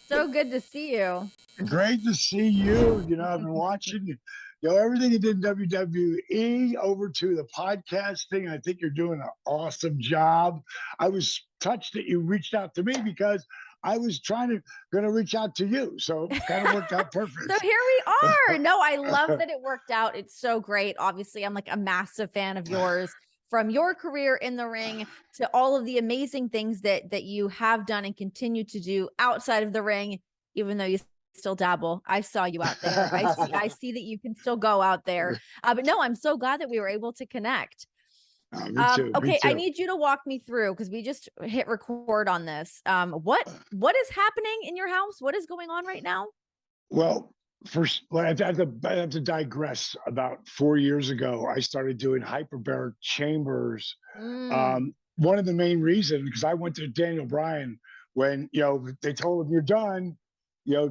So good to see you. Great to see you. I've been watching everything you did in WWE over to the podcasting. I think you're doing an awesome job. I was touched that you reached out to me because I was gonna reach out to you. So it kind of worked out So perfect. here we are. No, I love that it worked out. It's so great. Obviously, I'm like a massive fan of yours, from your career in the ring to all of the amazing things that you have done and continue to do outside of the ring, even though you still dabble. I saw you out there. I see that you can still go out there. But no, I'm so glad that we were able to connect. Me too. Me Okay, I too. need you to walk me through because we just hit record on this. What is happening in your house? What is going on right now? Well, first, I have to digress. About 4 years ago, I started doing hyperbaric chambers. Mm, One of the main reasons, because I went to Daniel Bryan when they told him you're done,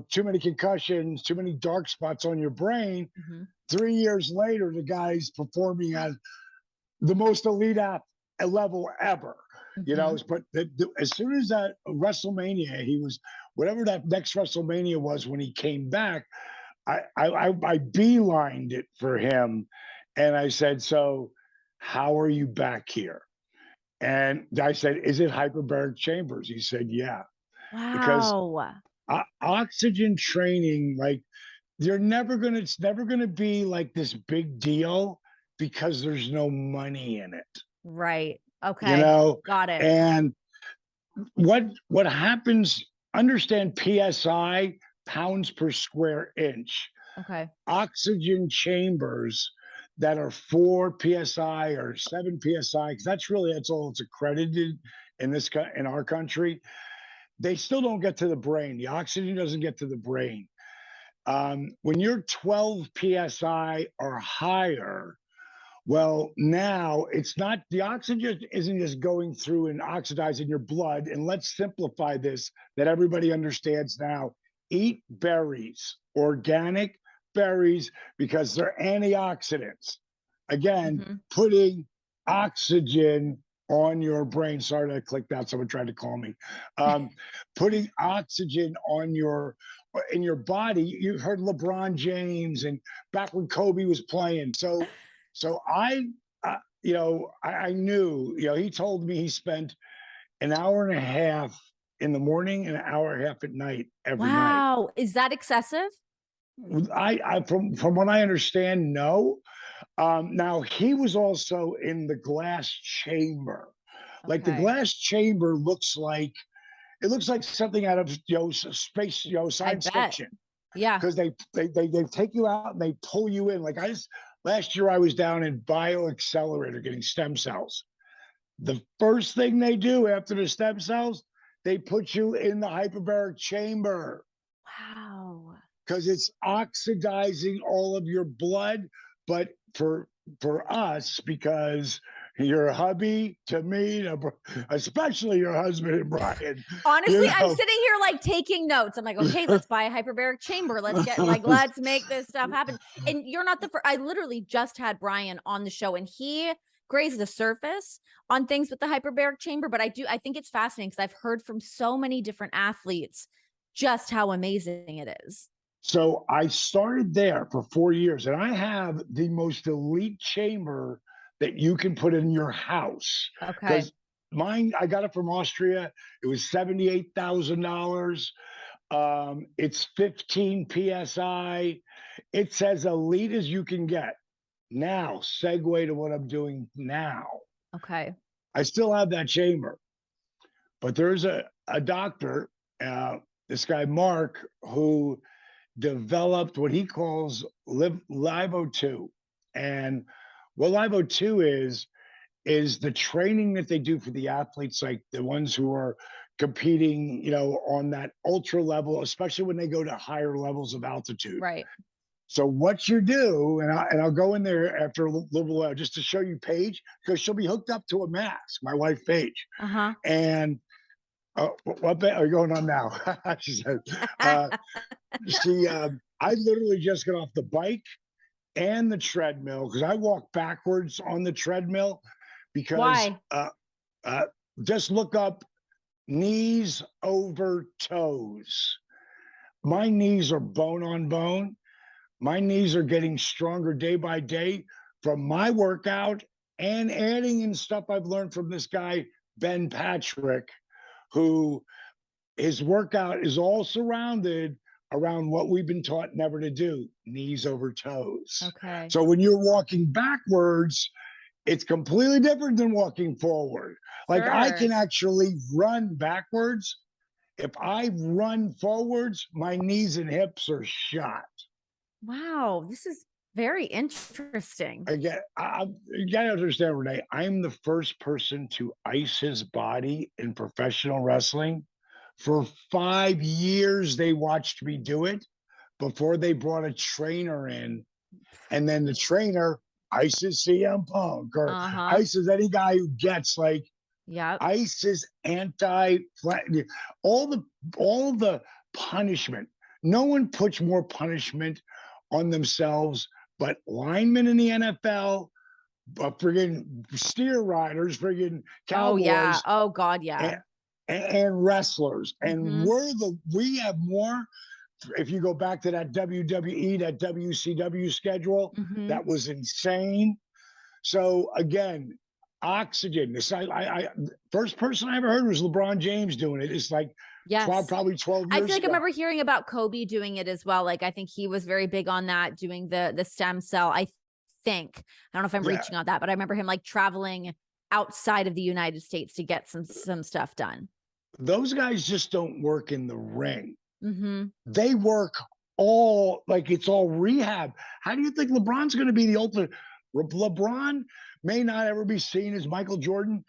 too many concussions, too many dark spots on your brain. mhm. 3 years later, the guy's performing at the most elite level ever. Mhm. But as soon as that WrestleMania, he was whatever that next WrestleMania was when he came back. I beelined it for him, and I said, "So, how are you back here?" And I said, "Is it hyperbaric chambers?" He said, "Yeah," because Wow. oxygen training, like it's never gonna be like this big deal because there's no money in it, Right. you Okay. know. Got it. And what happens? Understand PSI, pounds per square inch. Okay. Oxygen chambers that are 4 psi or 7 psi, because that's all it's accredited in our country. They still don't get to the brain. The oxygen doesn't get to the brain. When you're 12 psi or higher, well, now it's not, the oxygen isn't just going through and oxidizing your blood. And let's simplify this that everybody understands now. Eat berries, organic berries, because they're antioxidants. Again, Mhm. putting oxygen on your brain. Sorry that I clicked out. Someone tried to call me. Um, Putting oxygen on in your body. You heard LeBron James and back when Kobe was playing. So I knew, he told me he spent an hour and a half in the morning and an hour and a half at night every night. Wow. Is that excessive? From what I understand, no. Now he was also in the glass chamber. Like the Okay. glass chamber looks like something out of space, I science bet. fiction, Yeah. because they take you out and they pull you in. Like last year I was down in Bio Accelerator getting stem cells. The first thing they do after the stem cells, they put you in the hyperbaric chamber Wow. because it's oxidizing all of your blood. But for us, because your hubby, to me, especially your husband and Brian, Honestly, you I'm know. sitting here like taking notes. I'm like, okay, let's buy a hyperbaric chamber. Let's make this stuff happen. And you're not the first. I literally just had Brian on the show and he grazed the surface on things with the hyperbaric chamber. But I think it's fascinating because I've heard from so many different athletes just how amazing it is. So I started there for 4 years, and I have the most elite chamber that you can put in your house. Okay. Because mine, I got it from Austria. It was $78,000. It's 15 psi. It's as elite as you can get. Now, segue to what I'm doing now. Okay. I still have that chamber, but there's a doctor, uh, this guy Mark, who developed what he calls Livo 2. And what Livo 2 is the training that they do for the athletes, like the ones who are competing, on that ultra level, especially when they go to higher levels of altitude. Right. So what you do, and I'll go in there after a little while just to show you Paige, because she'll be hooked up to a mask, my wife Paige. Uh-huh. And what are you going on now? She said, uh, I literally just got off the bike and the treadmill because I walk backwards on the treadmill because Why? uh, just look up knees over toes. my knees are bone on bone. My knees are getting stronger day by day from my workout and adding in stuff I've learned from this guy, Ben Patrick, who his workout is all surrounded around what we've been taught never to do, knees over toes. Okay. So when you're walking backwards, it's completely different than walking forward. Like I Sure. can actually run backwards. If I run forwards, my knees and hips are shot. Wow, this is very interesting. Again, you gotta understand, Renee, I'm the first person to ice his body in professional wrestling. For 5 years, they watched me do it before they brought a trainer in. And then the trainer ices CM Punk or Uh-huh. ices any guy who gets like Yep. ISIS anti all the punishment. No one puts more punishment on themselves, but linemen in the NFL, friggin' steer riders, friggin' Oh yeah. cowboys, Oh God, yeah. and wrestlers. And Mm-hmm. we have more. If you go back to that WWE, that WCW schedule, Mm-hmm. that was insane. So again, oxygen. This I first person I ever heard was LeBron James doing it. It's like Yes. probably 12 I feel years like I ago. remember hearing about Kobe doing it as well. Like I think he was very big on that, doing the stem cell. I think. I don't know if I'm Yeah, reaching on that, but I remember him like traveling outside of the United States to get some stuff done. those guys just don't work in the ring. Mm-hmm. They work all like it's all rehab. How do you think LeBron's going to be the ultimate? LeBron may not ever be seen as Michael Jordan,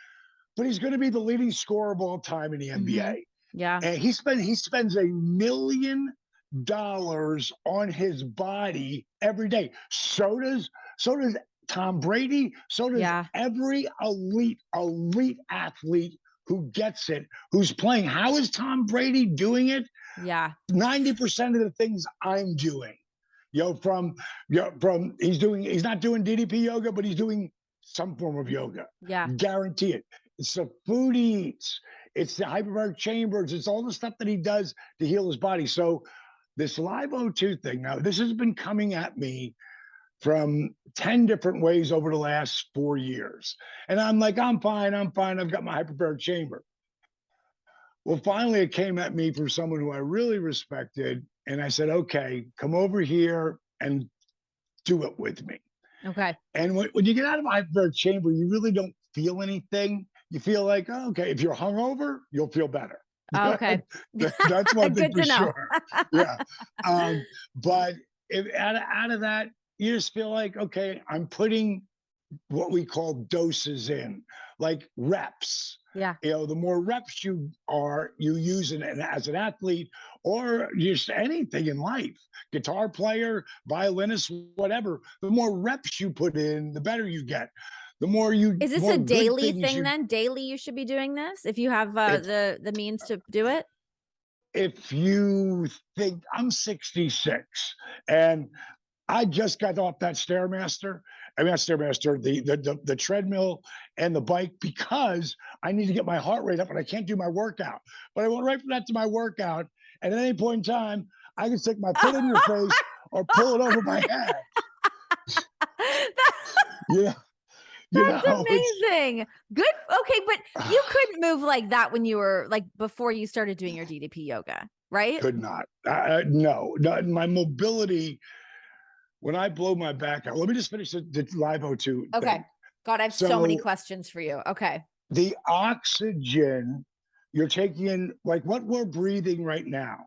but he's going to be the leading scorer of all time in the Mm-hmm. NBA. Yeah. And he spends $1 million on his body every day. So does Tom Brady. So does Yeah. every elite athlete who gets it, who's playing. How is Tom Brady doing it? Yeah. 90% of the things I'm doing. He's not doing DDP yoga, but he's doing some form of yoga. Yeah. Guarantee it. It's the food he eats. It's the hyperbaric chambers. It's all the stuff that he does to heal his body. So this live O2 thing, now this has been coming at me from 10 different ways over the last 4 years. And I'm like, I'm fine. I've got my hyperbaric chamber. Well, finally, it came at me from someone who I really respected. And I said, okay, come over here and do it with me. Okay. And when you get out of a hyperbaric chamber, you really don't feel anything. You feel like, oh, okay, if you're hungover, you'll feel better. Okay. That's one thing Good for to know. sure. Yeah. But if out of that, you just feel like, okay, I'm putting what we call doses in, like reps. Yeah. The more reps you use it as an athlete or just anything in life, guitar player, violinist, whatever, the more reps you put in, the better you get. Is this More a good daily things thing then? Daily you should be doing this if you have if the means to do it? if you think I'm 66 and I just got off that Stairmaster. I mean, not Stairmaster, the treadmill and the bike because I need to get my heart rate up and I can't do my workout. But I went right from that to my workout. And at any point in time, I can stick my foot in your face or pull it over my head. Yeah. That's It's amazing. Good. Okay, but you couldn't move like that when you were like before you started doing your DDP yoga, right? could not. No, my mobility, when I blow my back out, let me just finish the live O2 Okay. thing. God, I have so many questions for you. Okay. The oxygen you're taking in, like what we're breathing right now,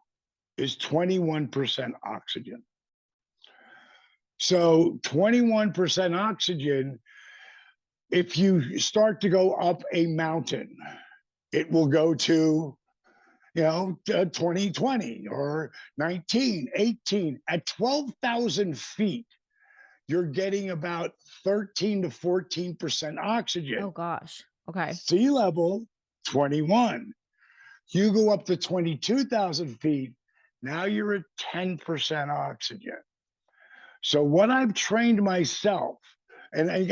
is 21% oxygen. So 21% oxygen, if you start to go up a mountain, it will go to 2020 or 19, 18. At 12,000 feet, you're getting about 13 to 14% oxygen. Oh gosh. Okay. Sea level, 21. You go up to 22,000 feet, now you're at 10% oxygen. So what I've trained myself, and I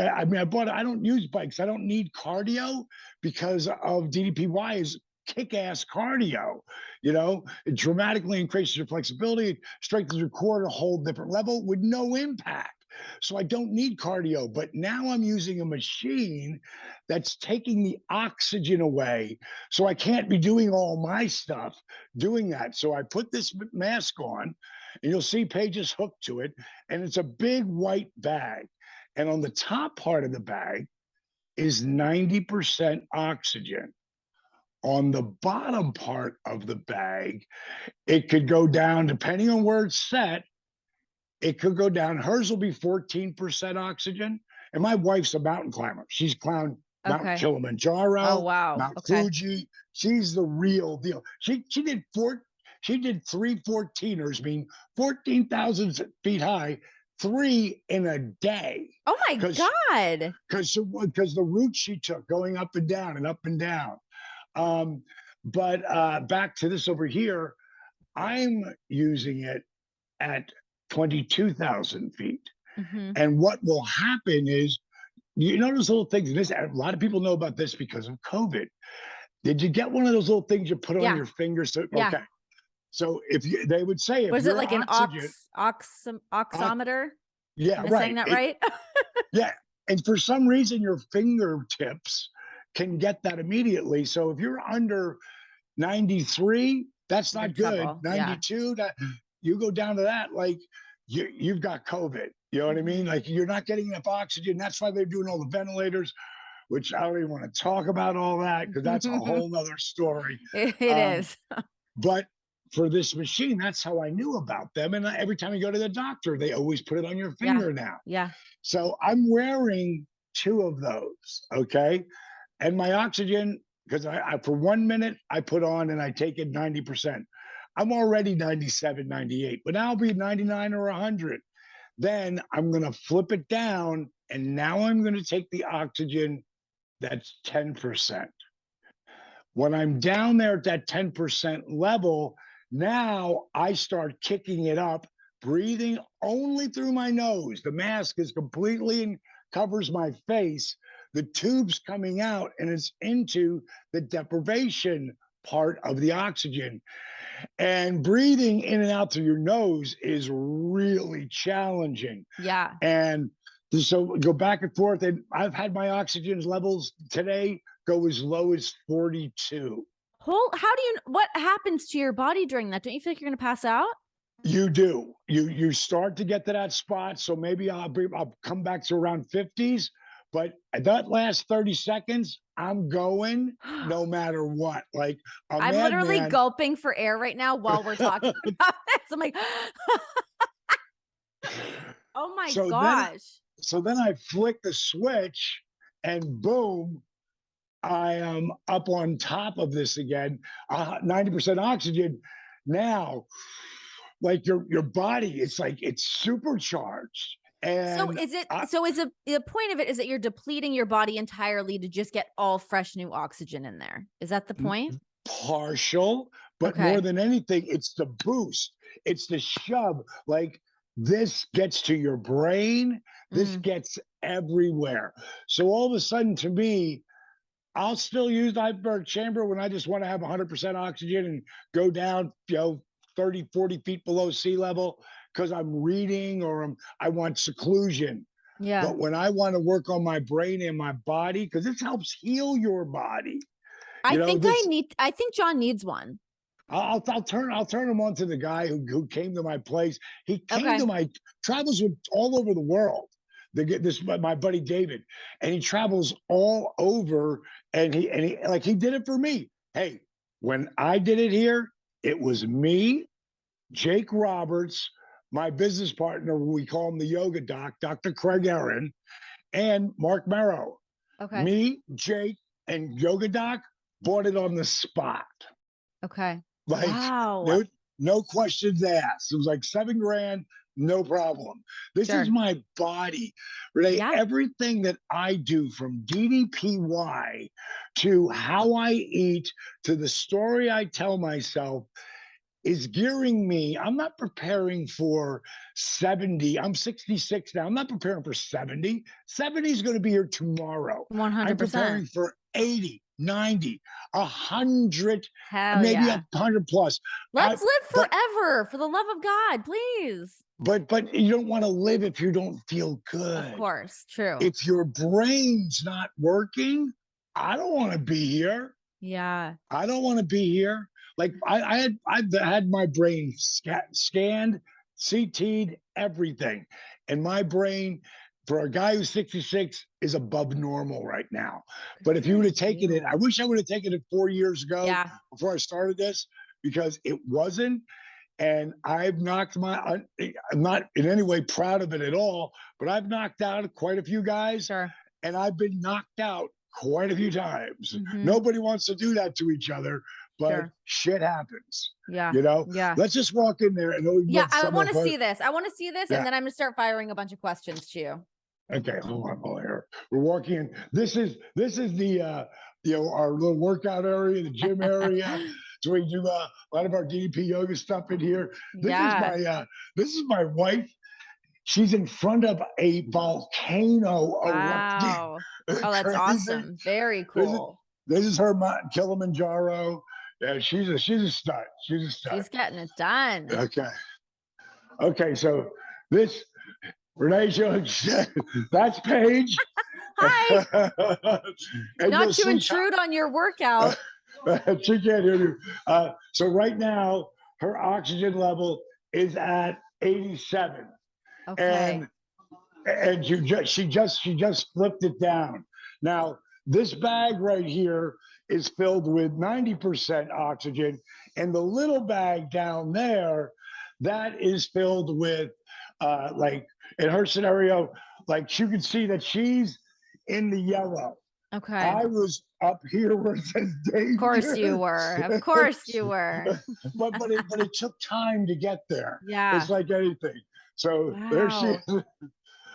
don't use bikes. I don't need cardio because of DDPY is kick-ass cardio. It dramatically increases your flexibility, it strengthens your core at a whole different level with no impact. So I don't need cardio, but now I'm using a machine that's taking the oxygen away. So I can't be doing all my stuff doing that. So I put this mask on, and you'll see Paige's hooked to it, and it's a big white bag. And on the top part of the bag is 90% oxygen. On the bottom part of the bag, it could go down, depending on where it's set, it could go down. Hers will be 14% oxygen. And my wife's a mountain climber. She's climbed Mount Okay. Kilimanjaro, Oh, wow. Mount Okay. Fuji. She's the real deal. She did 3 14ers, mean 14,000 feet high, 3 in a day. Oh my Because God. the route she took going up and down and up and down. But back to this over here, I'm using it at 22,000 feet. Mhm. And what will happen is, those little things, and a lot of people know about this because of COVID. Did you get one of those little things you put on Yeah. your fingers? Yeah. Okay. So they would say, if Was it your like an oxygen, oxometer? yeah, Am I saying right. that right? Yeah. And for some reason, your fingertips can get that immediately. So if you're under 93, that's You're in not good. trouble. Yeah. 92, that you go down to that, like you've got COVID. You know what I mean? Mhm. Like, you're not getting enough oxygen. That's why they're doing all the ventilators, which I don't even want to talk about all that because that's a whole nother story. It Um, is. but for this machine, that's how I knew about them. And every time you go to the doctor, they always put it on your Yeah. finger now. Yeah. So I'm wearing 2 of those. Okay. And my oxygen, because I for 1 minute, I put on and I take it 90%. I'm already 97, 98, but now I'll be 99 or 100. Then I'm going to flip it down, and now I'm going to take the oxygen that's 10%. When I'm down there at that 10% level, now I start kicking it up, breathing only through my nose. The mask is completely and covers my face. The tube's coming out, and it's into the deprivation part of the oxygen. And breathing in and out through your nose is really challenging. Yeah. And so go back and forth. And I've had my oxygen levels today go as low as 42. How do what happens to your body during that? Don't you feel like you're gonna pass out? You do. You start to get to that spot. So maybe I'll come back to around 50s, but at that last 30 seconds, I'm going no matter what. Like a I'm literally madman. gulping for air right now while we're talking about this. I'm like, oh my So gosh. then I flick the switch, and boom, I am up on top of this again. 90% oxygen. Now, like your body, it's like it's supercharged. So And is it so is the point of it is that you're depleting your body entirely to just get all fresh new oxygen in there? Is that the point? partial, but more Okay. than anything, it's the boost, it's the shove. Like, this gets to your brain, this Mm. gets everywhere. So all of a sudden, to me, I'll still use the hyperbaric chamber when I just want to have 100% oxygen and go down, 30, 40 feet below sea level because I'm reading or I want seclusion. Yeah. But when I want to work on my brain and my body, because this helps heal your body, this I think John needs one. I'll turn him on to the guy who came to my place. He came to Okay. my travels with all over the world. They get this my buddy David, and he travels all over, and he like he did it for me. Hey, when I did it here, it was me, Jake Roberts, my business partner. We call him the yoga doc, Dr. Craig Aaron, and Mark Merrow. Okay. Me, Jake, and yoga doc bought it on the spot. Okay. Like, Wow. no questions asked. It was like $7,000, no problem. This is Sure. my body, Renee. Yeah. Everything that I do, from DDPY to how I eat to the story I tell myself, is gearing me. I'm not preparing for 70. I'm 66 now. I'm not preparing for 70. 70 is going to be here tomorrow. I'm 100%. preparing for 80. 90, 100, Hell maybe yeah. 100 plus. Let's live But forever, for the love of God, please. but you don't want to live if you don't feel Of good. course, true. If your brain's not working, I don't want to be here. Yeah. I don't want to be here. Like I've had my brain scanned, CT'd, everything, and my brain, for a guy who's 66, is above normal right now. Good But if you for would have taken it, you. I wish I would have taken it 4 years ago Yeah. before I started this, because it wasn't. And I've knocked I'm not in any way proud of it at all, but I've knocked out quite a few guys, Sure. and I've been knocked out quite a few times. Mhm. Nobody wants to do that to each other, but Sure. shit happens. Yeah. You know, Yeah. let's just walk in there and Yeah, let I some want of to us. see this. I want to see this, and Yeah. then I'm gonna start firing a bunch of questions to you. Okay, hold on here. We're walking in. This is the our little workout area, the gym area. So we do a lot of our DDP yoga stuff in here. Yeah. This is my wife. She's in front of a volcano erupting. Wow. Oh, that's Crazy. awesome. Very This is cool. this is her Kilimanjaro. Yeah, she's a stud. She's a stud. She's getting it done. Okay. Okay, so this Renee shows that's Paige. Hi. And Not you'll to see intrude on your workout. she can't hear you. So right now her oxygen level is at 87. Okay. And she just flipped it down. Now this bag right here is filled with 90% oxygen, and the little bag down there, that is filled with like, in her scenario, like you can see that she's in the yellow. Okay. I was up here where it says danger. Of course you were. Of course you were. but it took time to get there. Yeah. It's like anything. So there she Wow. is.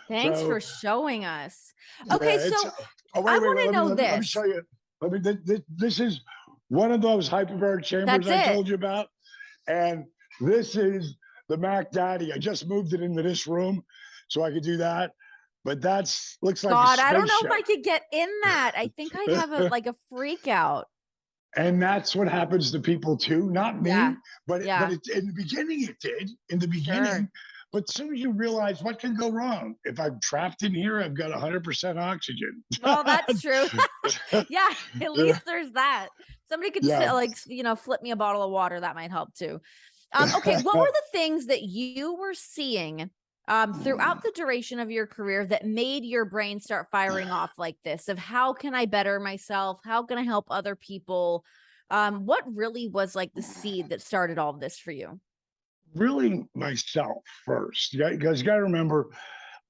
Thanks So for showing us. yeah, Okay, it's so oh I wait, want to know let me this. show you. This is one of those hyperbaric chambers That's I it. told you about, and this is the Mac Daddy. I just moved it into this room so I could do that. But that's looks like God, a I don't know if spaceship. I could get in that. I think I'd have a freak out. And that's what happens to people too. Not me, Yeah. but Yeah. in the beginning it did. In the beginning, Sure. but as soon as you realize what can go wrong, if I'm trapped in here, I've got 100% oxygen. Well, that's true. Yeah, at least there's that. Somebody could Yeah. flip me a bottle of water. That might help too. Okay, what were the things that you were seeing throughout the duration of your career that made your brain start firing off like this? Of how can I better myself? How can I help other people? What really was like the seed that started all of this for you? Really myself first. You guys got to remember,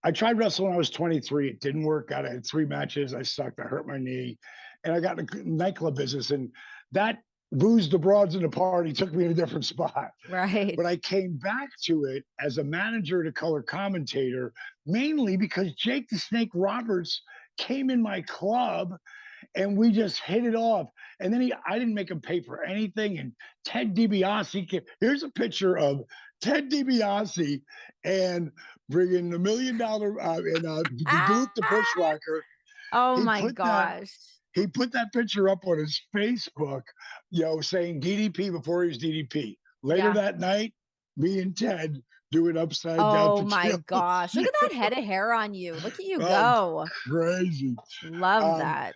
I tried wrestling when I was 23. It didn't work out. I had 3 matches. I sucked. I hurt my knee, and I got in the nightclub business, and that booze, the broads, and the party took me in a different spot. Right. But I came back to it as a manager and a color commentator, mainly because Jake the Snake Roberts came in my club and we just hit it off. And then I didn't make him pay for anything. And Ted DiBiase, here's a picture of Ted DiBiase and bringing $1 million and Duluth the Bushwhacker. Oh He my put gosh. He put that picture up on his Facebook, saying DDP before he was DDP. Later Yeah. that night, me and Ted doing upside down. Oh my gosh. Look at that head of hair on you. Look at you go. Crazy. Love that.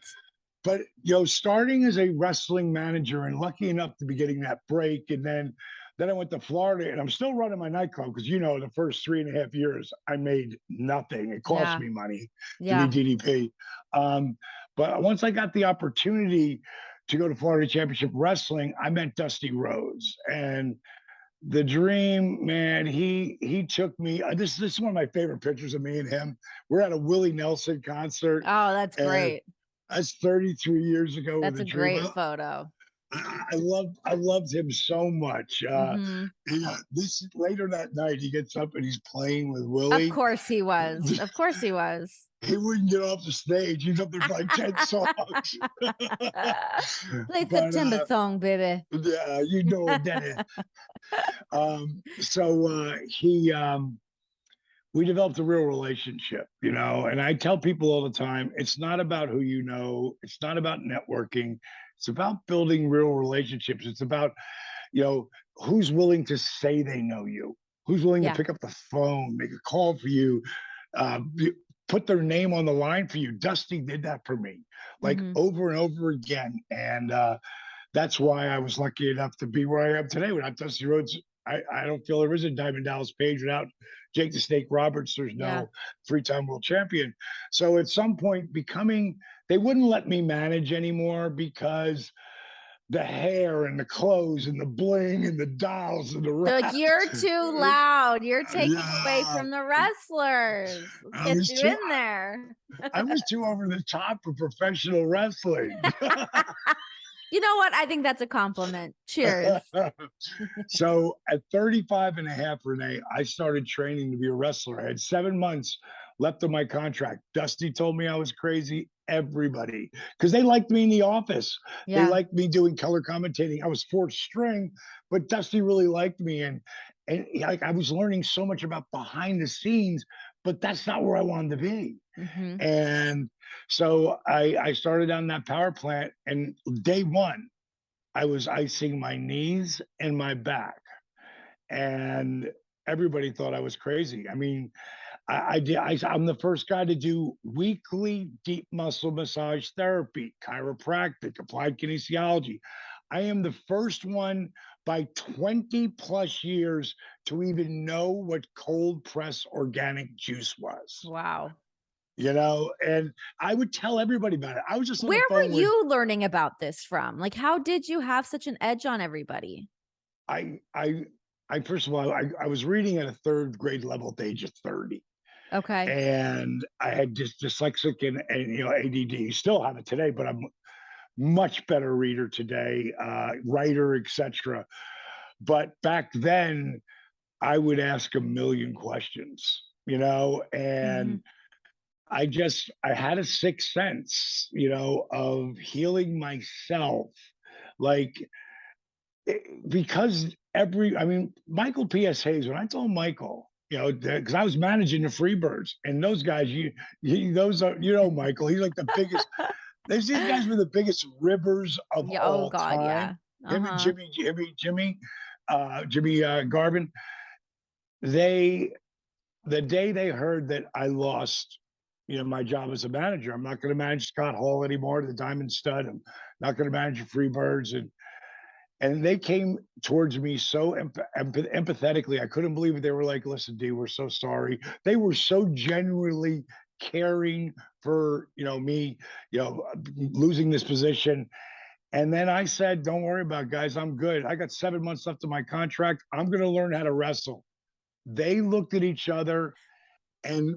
But starting as a wrestling manager and lucky enough to be getting that break, and then I went to Florida, and I'm still running my nightclub because the first 3.5 years I made nothing. It cost me money to be DDP. But once I got the opportunity to go to Florida Championship Wrestling, I met Dusty Rhodes, and the dream, man. He took me. This is one of my favorite pictures of me and him. We're at a Willie Nelson concert. Oh, that's great. That's 33 years ago. That's a great photo. I loved him so much. This later that night, he gets up and he's playing with Willie. Of course he was. Of course he was. He wouldn't get off the stage. He's up there for like 10 songs. Play September song, baby. Yeah, you know it, Dennis. So he we developed a real relationship, you know. And I tell people all the time, it's not about who you know, it's not about networking, it's about building real relationships. It's about, you know, who's willing to say they know you, who's willing to Yeah. pick up the phone, make a call for you, uh, put their name on the line for you. Dusty did that for me, like Hmm. over and over again. And that's why I was lucky enough to be where I am today. Without Dusty Rhodes, I don't feel there is a Diamond Dallas Page. Without Jake the Snake Roberts, there's Yeah. no three-time world champion. So at some point, they wouldn't let me manage anymore because the hair and the clothes and the bling and the dolls and the They're like, wraps. you're too loud. You're taking away Yeah, from the wrestlers. Let's I get was you too. in there. I was too over the top for professional wrestling. You know what? I think that's a compliment. Cheers. So at 35 and a half, Renee, I started training to be a wrestler. I had 7 months left of my contract. Dusty told me I was crazy. Everybody, because they liked me in the office. They Yeah. liked me doing color commentating. I was fourth string, but Dusty really liked me. And like I was learning so much about behind the scenes, but that's not where I wanted to be. Hmm. And so I started on that power plant, and day one, I was icing my knees and my back, and everybody thought I was crazy. I mean, I'm the first guy to do weekly deep muscle massage therapy, chiropractic, applied kinesiology. I am the first one by 20 plus years to even know what cold press organic juice was. Wow. You know, and I would tell everybody about it. I was just on the Where phone were with you learning about this from? Like, how did you have such an edge on everybody? I I I first of all, I was reading at a third grade level at the age of 30. Okay. And I had just dyslexic and you know ADD. Still have it today, but I'm much better reader today, writer, etc. But back then, I would ask a million questions, you know, Hmm. and I had a sixth sense, you know, of healing myself. Like because I mean, Michael P.S. Hayes, when I told Michael, you know, because I was managing the Freebirds, and those guys, those are, you know, Michael, he's like the biggest, these guys were the biggest ribbers of Yeah. Oh all God. Yeah. time. Him and Uh-huh. Jimmy Garvin, they, the day they heard that I lost, you know, my job as a manager, I'm not going to manage Scott Hall anymore, the Diamond Stud. I'm not going to manage the Freebirds. And they came towards me so empathetically. I couldn't believe it. They were like, "Listen, D, we're so sorry." They were so genuinely caring for, you know, me, you know, losing this position. And then I said, "Don't worry about it, guys. I'm good. I got 7 months left of my contract. I'm going to learn how to wrestle." They looked at each other and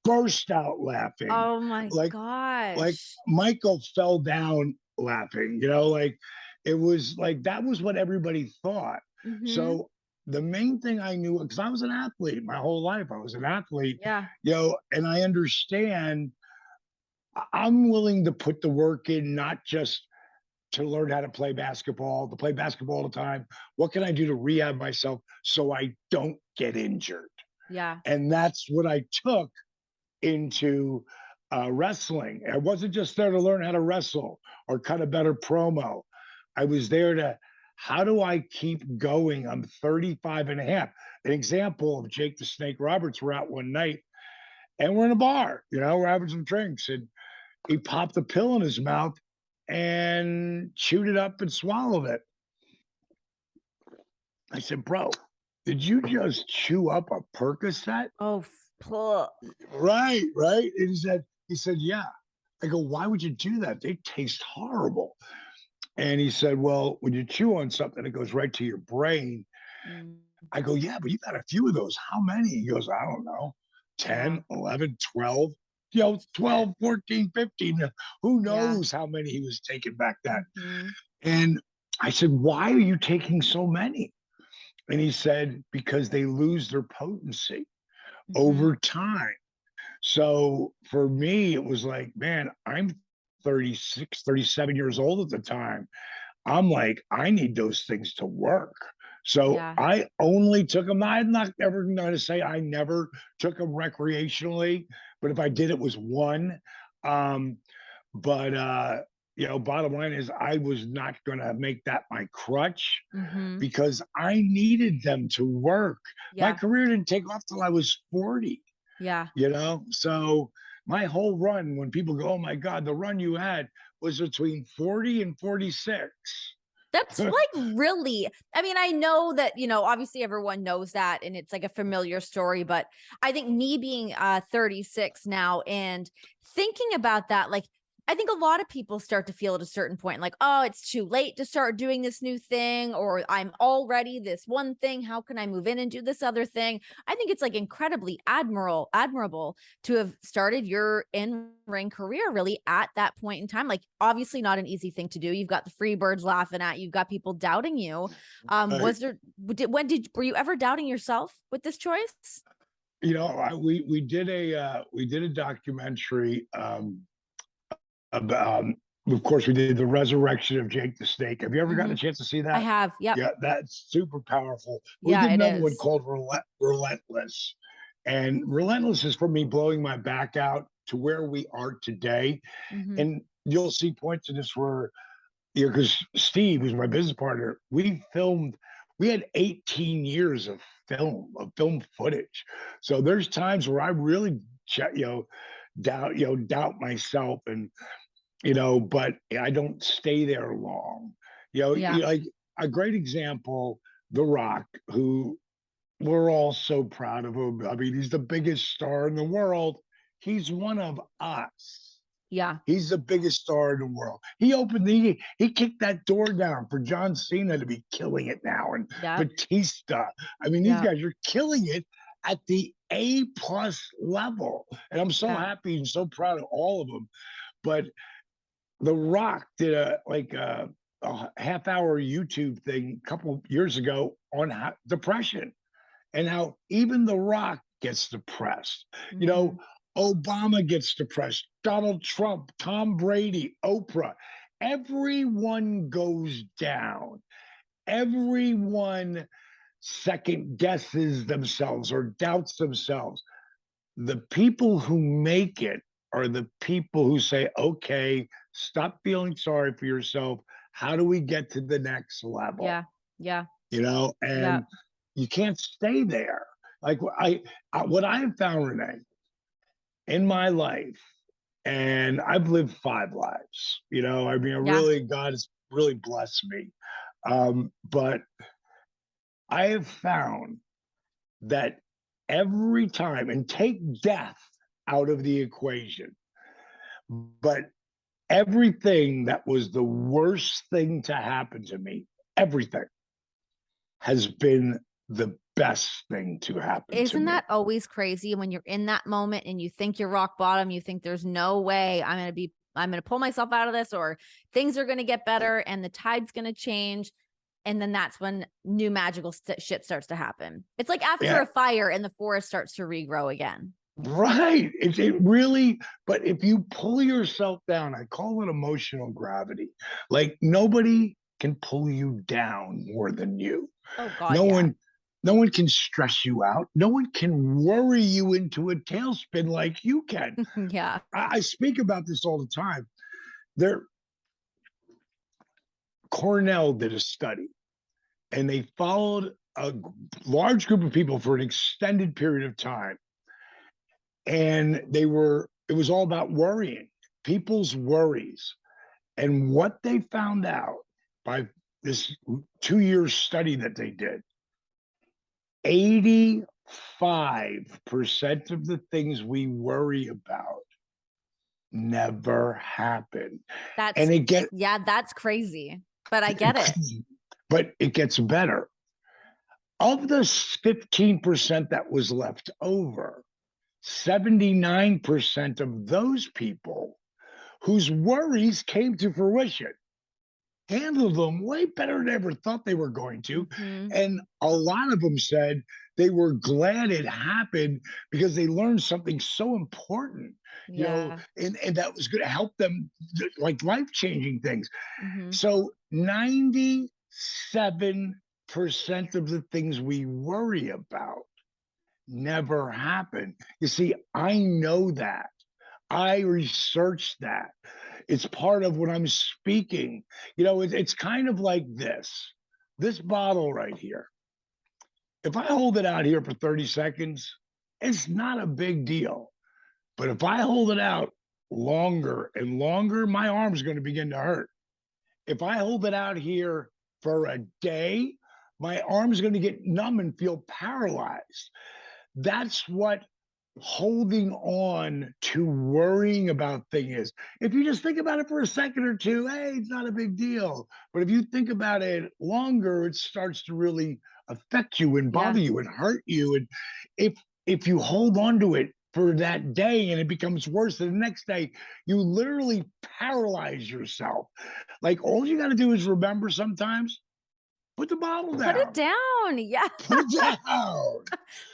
burst out laughing, Oh my like like gosh. Michael fell down laughing, you know, like it was like that was what everybody thought. Hmm. So the main thing I knew, because I was an athlete my whole life, I was an athlete, Yeah. you know, and I understand I'm willing to put the work in, not just to learn how to play basketball, to play basketball all the time. What can I do to rehab myself so I don't get injured? Yeah. And that's what I took into wrestling. I wasn't just there to learn how to wrestle or cut a better promo. I was there to, how do I keep going? I'm 35 and a half. An example of Jake the Snake Roberts, we're out one night and we're in a bar, you know, we're having some drinks, and he popped a pill in his mouth and chewed it up and swallowed it. I said, bro, did you just chew up a Percocet? Oh. Puh. Right, right. And he said, yeah. I go, why would you do that? They taste horrible. And he said, well, when you chew on something, it goes right to your brain. Mm. I go, yeah, but you got a few of those. How many? He goes, I don't know, Yeah. 10, 11, 12, you know, Shit. 12, 14, 15. Who Yeah. knows how many he was taking back then? Hmm. And I said, why are you taking so many? And he said, because they lose their potency Hmm. over time. So for me, it was like, man, I'm 36, 37 years old at the time. I'm like, I need those things to work. So Yeah. I only took them. I'm not ever going to say I never took them recreationally, but if I did, it was one. Um, but bottom line is I was not going to make that my crutch Mm-hmm. because I needed them to work. My Yeah. career didn't take off till I was 40, Yeah. So my whole run, when people go, "Oh my God, the run you had was between 40 and 46." That's like really, I mean, I know that, obviously everyone knows that and it's like a familiar story, but I think me being 36 now and thinking about that, like, I think a lot of people start to feel at a certain point like, oh, it's too late to start doing this new thing, or I'm already this one thing. How can I move in and do this other thing? I think it's like incredibly admirable to have started your in-ring career really at that point in time. Like, obviously not an easy thing to do. You've got the free birds laughing at you, you've got people doubting you. Right. Were you ever doubting yourself with this choice? We did a documentary about, of course, we did the resurrection of Jake the Snake. Have you ever gotten Hmm. a chance to see I that? have. Yep. Yeah, that's super powerful. We Yeah, did it another one is. called Relentless. And Relentless is from me blowing my back out to where we are today. Hmm. And you'll see points in this where, because Steve, who's my business partner, we had 18 years of film footage. So there's times where I really, doubt myself, and but I don't stay there long. Yeah. Like a great example, The Rock, who we're all so proud of him. I mean, he's the biggest star in the world. He's one of us. Yeah. He's the biggest star in the world. He kicked that door down for John Cena to be killing it now, and Yep. Batista. I mean, these Yep. guys are killing it at the A+ level, and I'm so Yeah. happy and so proud of all of them. But The Rock did a half-hour YouTube thing a couple years ago on depression, and how even The Rock gets depressed. You Hmm. know, Obama gets depressed, Donald Trump, Tom Brady, Oprah. Everyone goes down. Everyone second guesses themselves or doubts themselves. The people who make it are the people who say, okay, stop feeling sorry for yourself. How do we get to the next level? Yeah. Yeah. And Yep. you can't stay there. Like what I have found, Renee, in my life, and I've lived 5 lives. I mean, Yeah. really, God has really blessed me. But I have found that every time, and take death out of the equation, but everything that was the worst thing to happen to me, everything has been the best thing to happen to Isn't me. that always crazy when you're in that moment and you think you're rock bottom, you think there's no way I'm going to pull myself out of this, or things are going to get better and the tide's going to change. And then that's when new magical shit starts to happen. It's like after Yeah, a fire and the forest starts to regrow again. right. It really, but if you pull yourself down, I call it emotional gravity. Like nobody can pull you down more than you. Oh God. No Yeah. one, no one can stress you out. No one can worry you into a tailspin like you can. Yeah. I speak about this all the time. There, Cornell did a study, and they followed a large group of people for an extended period of time, and it was all about worrying, people's worries. And what they found out by this 2 year study that they did, 85% of the things we worry about never happen. That's, And it get yeah, that's crazy, but I get it. but it gets better. Of the 15% that was left over, 79% of those people whose worries came to fruition handled them way better than I ever thought they were going to. Hmm. And a lot of them said they were glad it happened because they learned something so important, Yeah. and that was going to help them, like life changing things. Hmm. So 97% of the things we worry about never happen. You see, I know that. I researched that. It's part of when I'm speaking. It's kind of like this bottle right here. If I hold it out here for 30 seconds, it's not a big deal. But if I hold it out longer and longer, my arm's going to begin to hurt. If I hold it out here for a day, my arm's going to get numb and feel paralyzed. That's what holding on to worrying about thing is. If you just think about it for a second or two, hey, it's not a big deal. But if you think about it longer, it starts to really affect you and bother Yeah. you and hurt you. And if you hold on to it for that day and it becomes worse the next day, you literally paralyze yourself. Like all you got to do is remember sometimes, put the bottle Put it down. down. Yeah. Put it down.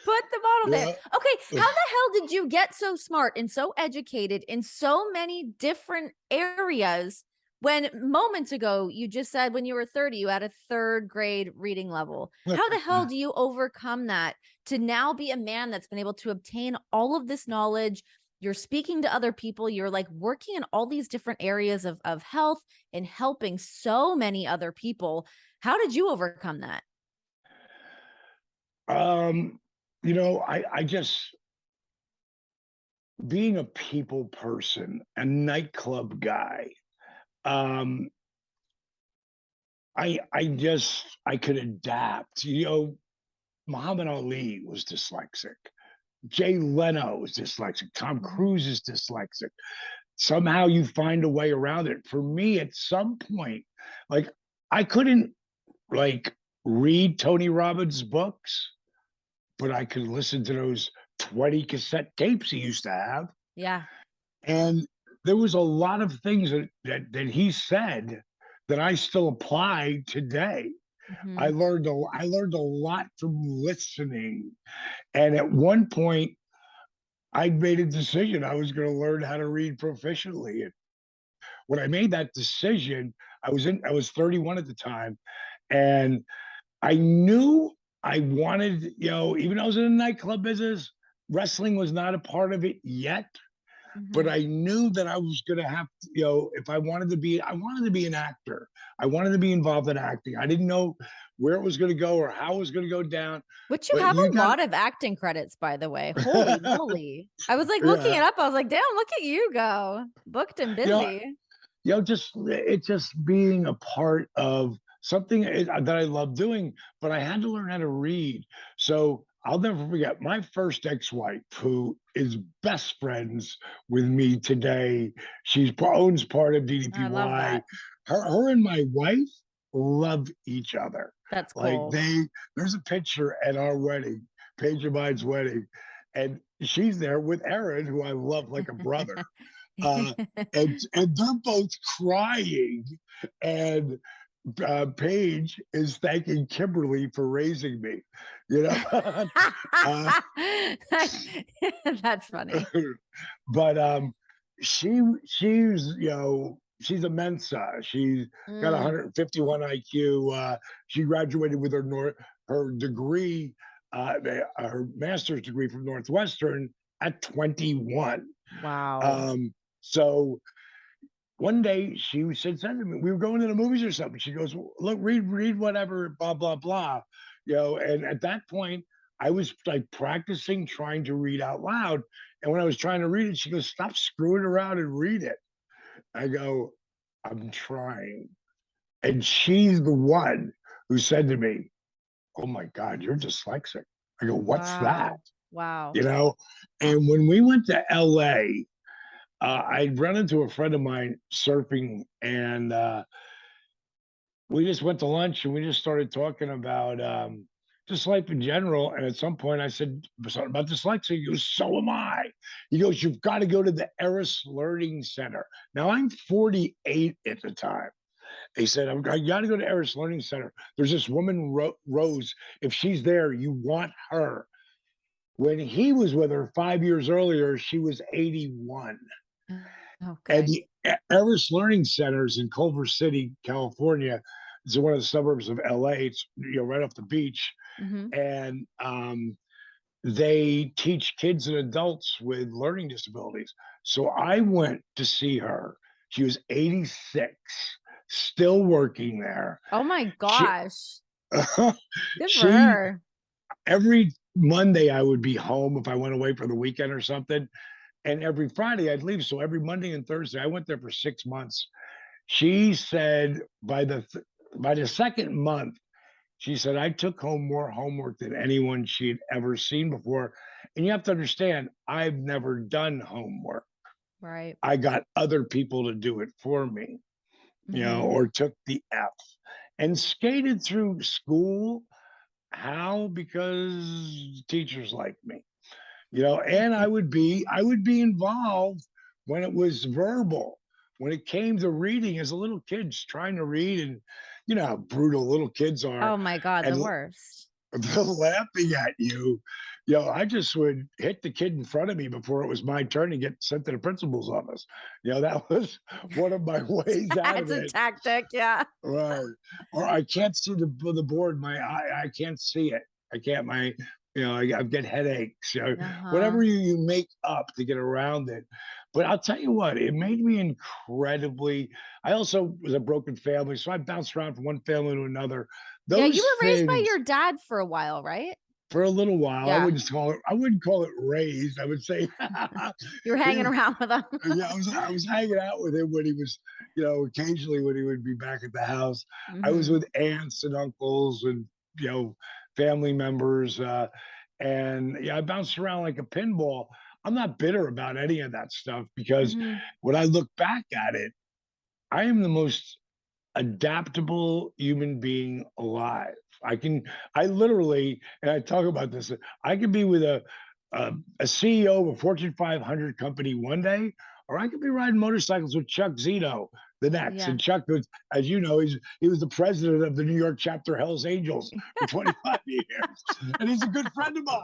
Put the bottle there. Yeah. Okay, how the hell did you get so smart and so educated in so many different areas when moments ago you just said when you were 30 you had a 3rd grade reading level? How the hell do you overcome that to now be a man that's been able to obtain all of this knowledge? You're speaking to other people, you're like working in all these different areas of health and helping so many other people. How did you overcome that? Um, I just being a people person, a nightclub guy, um, I could adapt. Muhammad Ali was dyslexic. Jay Leno is dyslexic. Tom Cruise is dyslexic. Somehow you find a way around it. For me, at some point, like I couldn't like read Tony Robbins' books, but I could listen to those 20 cassette tapes he used to have. Yeah. And there was a lot of things that he said that I still apply today. I Mhm. learned I learned a lot from listening. And at one point, I made a decision I was going to learn how to read proficiently. And when I made that decision, I was 31 at the time, and I knew I wanted, even though I was in the nightclub business, wrestling was not a part of it yet. But Mhm. I knew that I was going to have to, if I wanted to be an actor. I wanted to be involved in acting. I didn't know where it was going to go or how it was going to go down. Which you But have you a got, lot of acting credits, by the way. Holy moly. I was like looking it yeah, up. I was like, damn, look at you go. Booked and you know, busy. just it's just being a part of something that I love doing, but I had to learn how to read. So I'll never forget my first ex-wife, who is best friends with me today. She owns part of I love DDPY. that. Her and my wife love each other. That's Like cool. there's a picture at our wedding, Paige and mine's wedding, and she's there with Aaron, who I love like a brother. Uh, and they're both crying, and Paige is thanking Kimberly for raising me. You know, uh, That's funny. but she's she's a Mensa. She's got Mm, 151 IQ. She graduated with her degree, her master's degree from Northwestern at 21. wow. Um, so one day she said something to me. We were going to the movies or something. She goes, "Look, read whatever, blah blah blah." And at that point, I was like practicing trying to read out loud. And when I was trying to read it, she goes, "Stop screwing around and read it." I go, "I'm trying." And she's the one who said to me, "Oh my God, you're dyslexic." I go, "What's that?" Wow. Wow. You know. And when we went to LA, I'd run into a friend of mine surfing, and we just went to lunch and we just started talking about just life in general. And at some point, I said something about dyslexia. He goes, "So am I." He goes, "You've got to go to the Eris Learning Center." Now, I'm 48 at the time. He said, I got to go to Eris Learning Center. There's this woman, Rose. If she's there, you want her. When he was with her 5 years earlier, she was 81. And Okay. the Eris Learning Centers in Culver City, California, it's in one of the suburbs of LA. It's, right off the beach. Mm-hmm. And they teach kids and adults with learning disabilities. So I went to see her. She was 86, still working there. Oh my She, gosh. Good for she her. every Monday I would be home if I went away for the weekend or something. And every Friday I'd leave. So every Monday and Thursday, I went there for 6 months. She said by the second month, she said, I took home more homework than anyone she had ever seen before. And you have to understand, I've never done homework. Right. I got other people to do it for me, Mm-hmm. or took the F and skated through school. How? Because teachers like me, and I would be involved when it was verbal. When it came to reading as a little kid, just trying to read, and you know how brutal little kids are, Oh my God, the and worst. they're laughing at you. I just would hit the kid in front of me before it was my turn to get sent to the principal's office. That was one of my ways out of That's a it. tactic. Yeah. Right. Or I can't see the board. I can't see it. I can't. I get headaches. Uh-huh. Whatever you make up to get around it. But I'll tell you what, it made me incredibly. I also was a broken family, so I bounced around from one family to another. Yeah, you Those were raised by things your dad for a while, right? for a little while. I Yeah. wouldn't call it. I wouldn't call it raised. I would say, You were hanging around with them. yeah, I was hanging out with him when he was, occasionally when he would be back at the house. I was Mm-hmm. with aunts and uncles and you know family members, and yeah, I bounced around like a pinball. I'm not bitter about any of that stuff because Mm-hmm. when I look back at it, I am the most adaptable human being alive. I literally, and I talk about this, I can be with a CEO of a Fortune 500 company one day, or I could be riding motorcycles with Chuck Zito the next. Yeah. And Chuck was, as you know, he was the president of the New York chapter Hells Angels for 25 years. And he's a good friend of mine.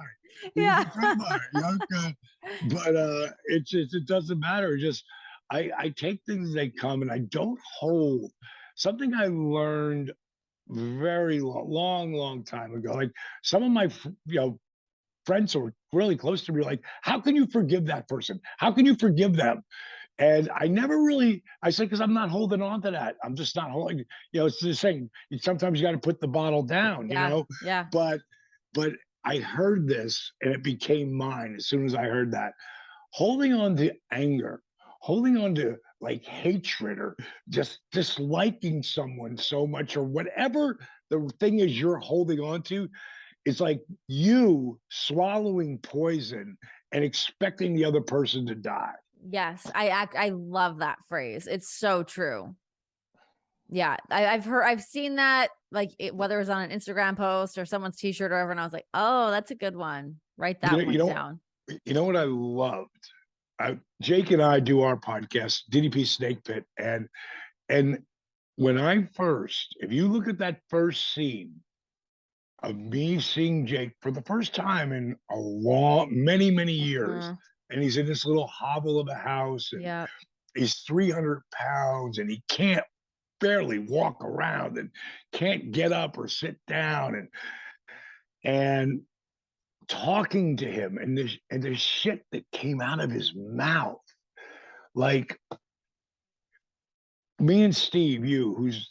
He's a Yeah. good friend of mine. But it doesn't matter. Just I take things as they come and I don't hold. Something I learned very long time ago. Like some of my friends who are really close to me, like, how can you forgive that person? How can you forgive them? And I never really, I said, because I'm not holding on to that. I'm just not holding, it's the same. Sometimes you got to put the bottle down, Yeah. Yeah. but, but I heard this and it became mine as soon as I heard that. Holding on to anger, holding on to like hatred or just disliking someone so much or whatever the thing is you're holding on to, it's like you swallowing poison and expecting the other person to die. Yes. I love that phrase. It's so true. Yeah. I've seen that whether it was on an Instagram post or someone's t-shirt or whatever. And I was like, oh, that's a good one. Write You know, that you one know, down. you know what I loved? Jake and I do our podcast, DDP Snake Pit, and when I first, if you look at that first scene of me seeing Jake for the first time in a many years, Uh, and he's in this little hovel of a house, and yeah. he's 300 pounds, and he can't barely walk around, and can't get up or sit down, and talking to him, and the shit that came out of his mouth, like me and Steve, who's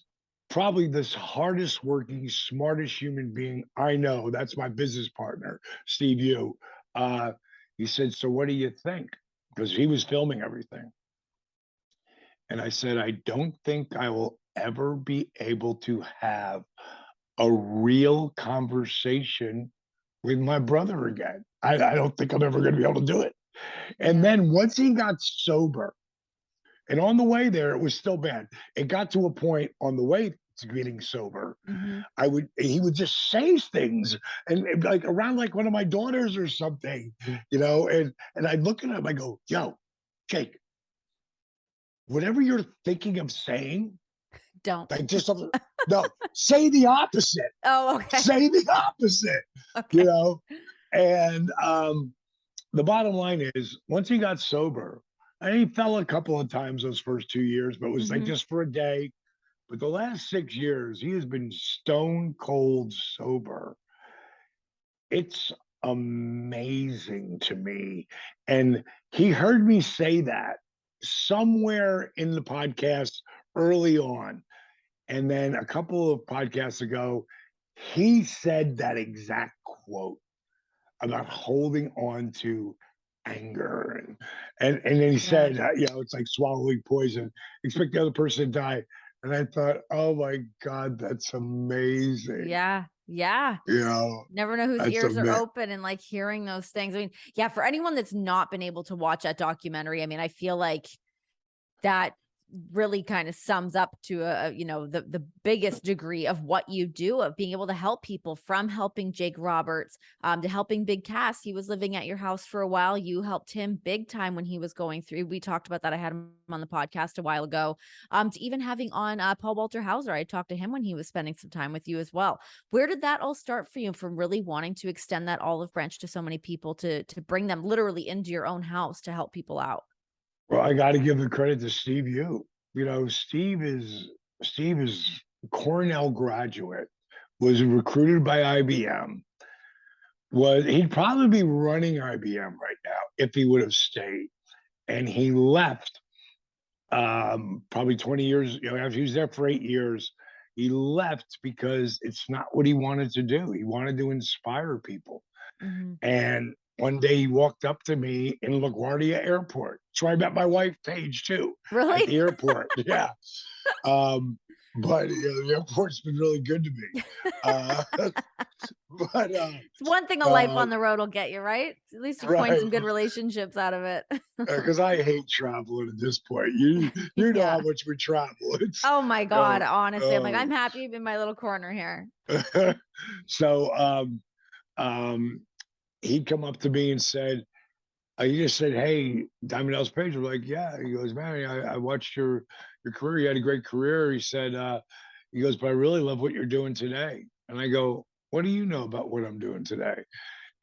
probably the hardest working, smartest human being I know. That's my business partner, Steve. Uh, he said, "So what do you think?" Because he was filming everything, and I said, "I don't think I will ever be able to have a real conversation with my brother again. I don't think I'm ever going to be able to do it." And Yeah. then once he got sober, and on the way there, it was still bad. It got to a point on the way to getting sober, Mm-hmm. he would just say things and like around like one of my daughters or something, and I'd look at him, I go, yo, Jake, whatever you're thinking of saying, Don't. like just something, no, say the opposite. Oh, okay. Say the opposite, you Okay. know? And the bottom line is once he got sober, and he fell a couple of times those first 2 years, but it was like Mm-hmm. just for a day. but the last 6 years, he has been stone cold sober. It's amazing to me. And he heard me say that somewhere in the podcast early on. And then a couple of podcasts ago, he said that exact quote about holding on to anger. And then he Yeah. said, it's like swallowing poison, expect the other person to die. And I thought, oh my God, that's amazing. Yeah. Yeah. You know, Never know whose that's ears are amazing. open and like hearing those things. I mean, yeah, for anyone that's not been able to watch that documentary, I mean, I feel like that really kind of sums up to the biggest degree of what you do, of being able to help people, from helping Jake Roberts to helping Big Cass. He was living at your house for a while. You helped him big time when he was going through. We talked about that. I had him on the podcast a while ago. To even having on Paul Walter Hauser. I talked to him when he was spending some time with you as well. Where did that all start for you, from really wanting to extend that olive branch to so many people, to bring them literally into your own house to help people out? Well, I got to give the credit to Steve Yu. You know, Steve is Cornell graduate, was recruited by IBM. He'd probably be running IBM right now if he would have stayed. And he left probably 20 years, after he was there for 8 years. He left because it's not what he wanted to do. He wanted to inspire people. Hmm. And one day he walked up to me in LaGuardia Airport. So I met my wife, Paige, too, at Really? the airport. Yeah. Um, but the airport's been really good to me. Uh, but It's one thing a life uh, on the road will get you, right? At least you coined right, some good relationships out of it. because I hate traveling at this point. You know Yeah. how much we travel. It's Oh my God. you Honestly, I'm like, know, I'm happy in my little corner here. so um, he'd come up to me and said, he just said, "Hey, Diamond Dallas Page." I'm like, "Yeah." He goes, "Man, I watched your career. You had a great career." He said, "He goes, but I really love what you're doing today." And I go, "What do you know about what I'm doing today?"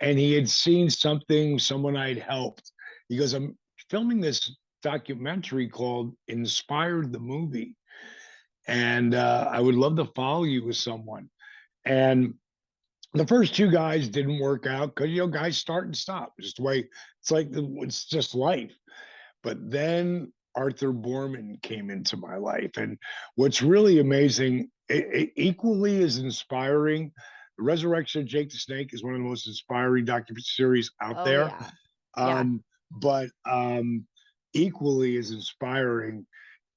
And he had seen someone I'd helped. He goes, "I'm filming this documentary called Inspired the Movie, and I would love to follow you with someone." And the first two guys didn't work out because guys start and stop. It's just the way it's just life. But then Arthur Borman came into my life, and what's really amazing, equally as inspiring, the Resurrection of Jake the Snake is one of the most inspiring documentary series out Oh there. yeah. Yeah. But equally as inspiring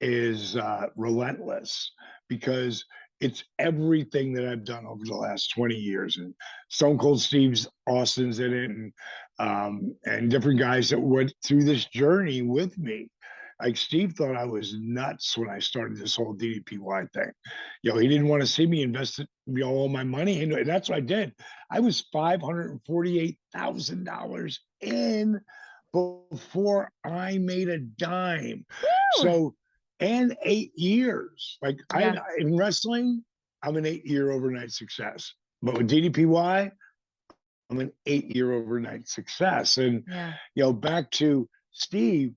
is Relentless, because it's everything that I've done over the last 20 years. And Stone Cold Steve Austin's in it, and different guys that went through this journey with me. Like Steve thought I was nuts when I started this whole DDPY thing. He didn't want to see me invest all my money into it. And that's what I did. I was $548,000 in before I made a dime. Woo! So, and 8 years. Like Yeah. in wrestling, I'm an 8 year overnight success. But with DDPY, I'm an 8 year overnight success. And Yeah. back to Steve,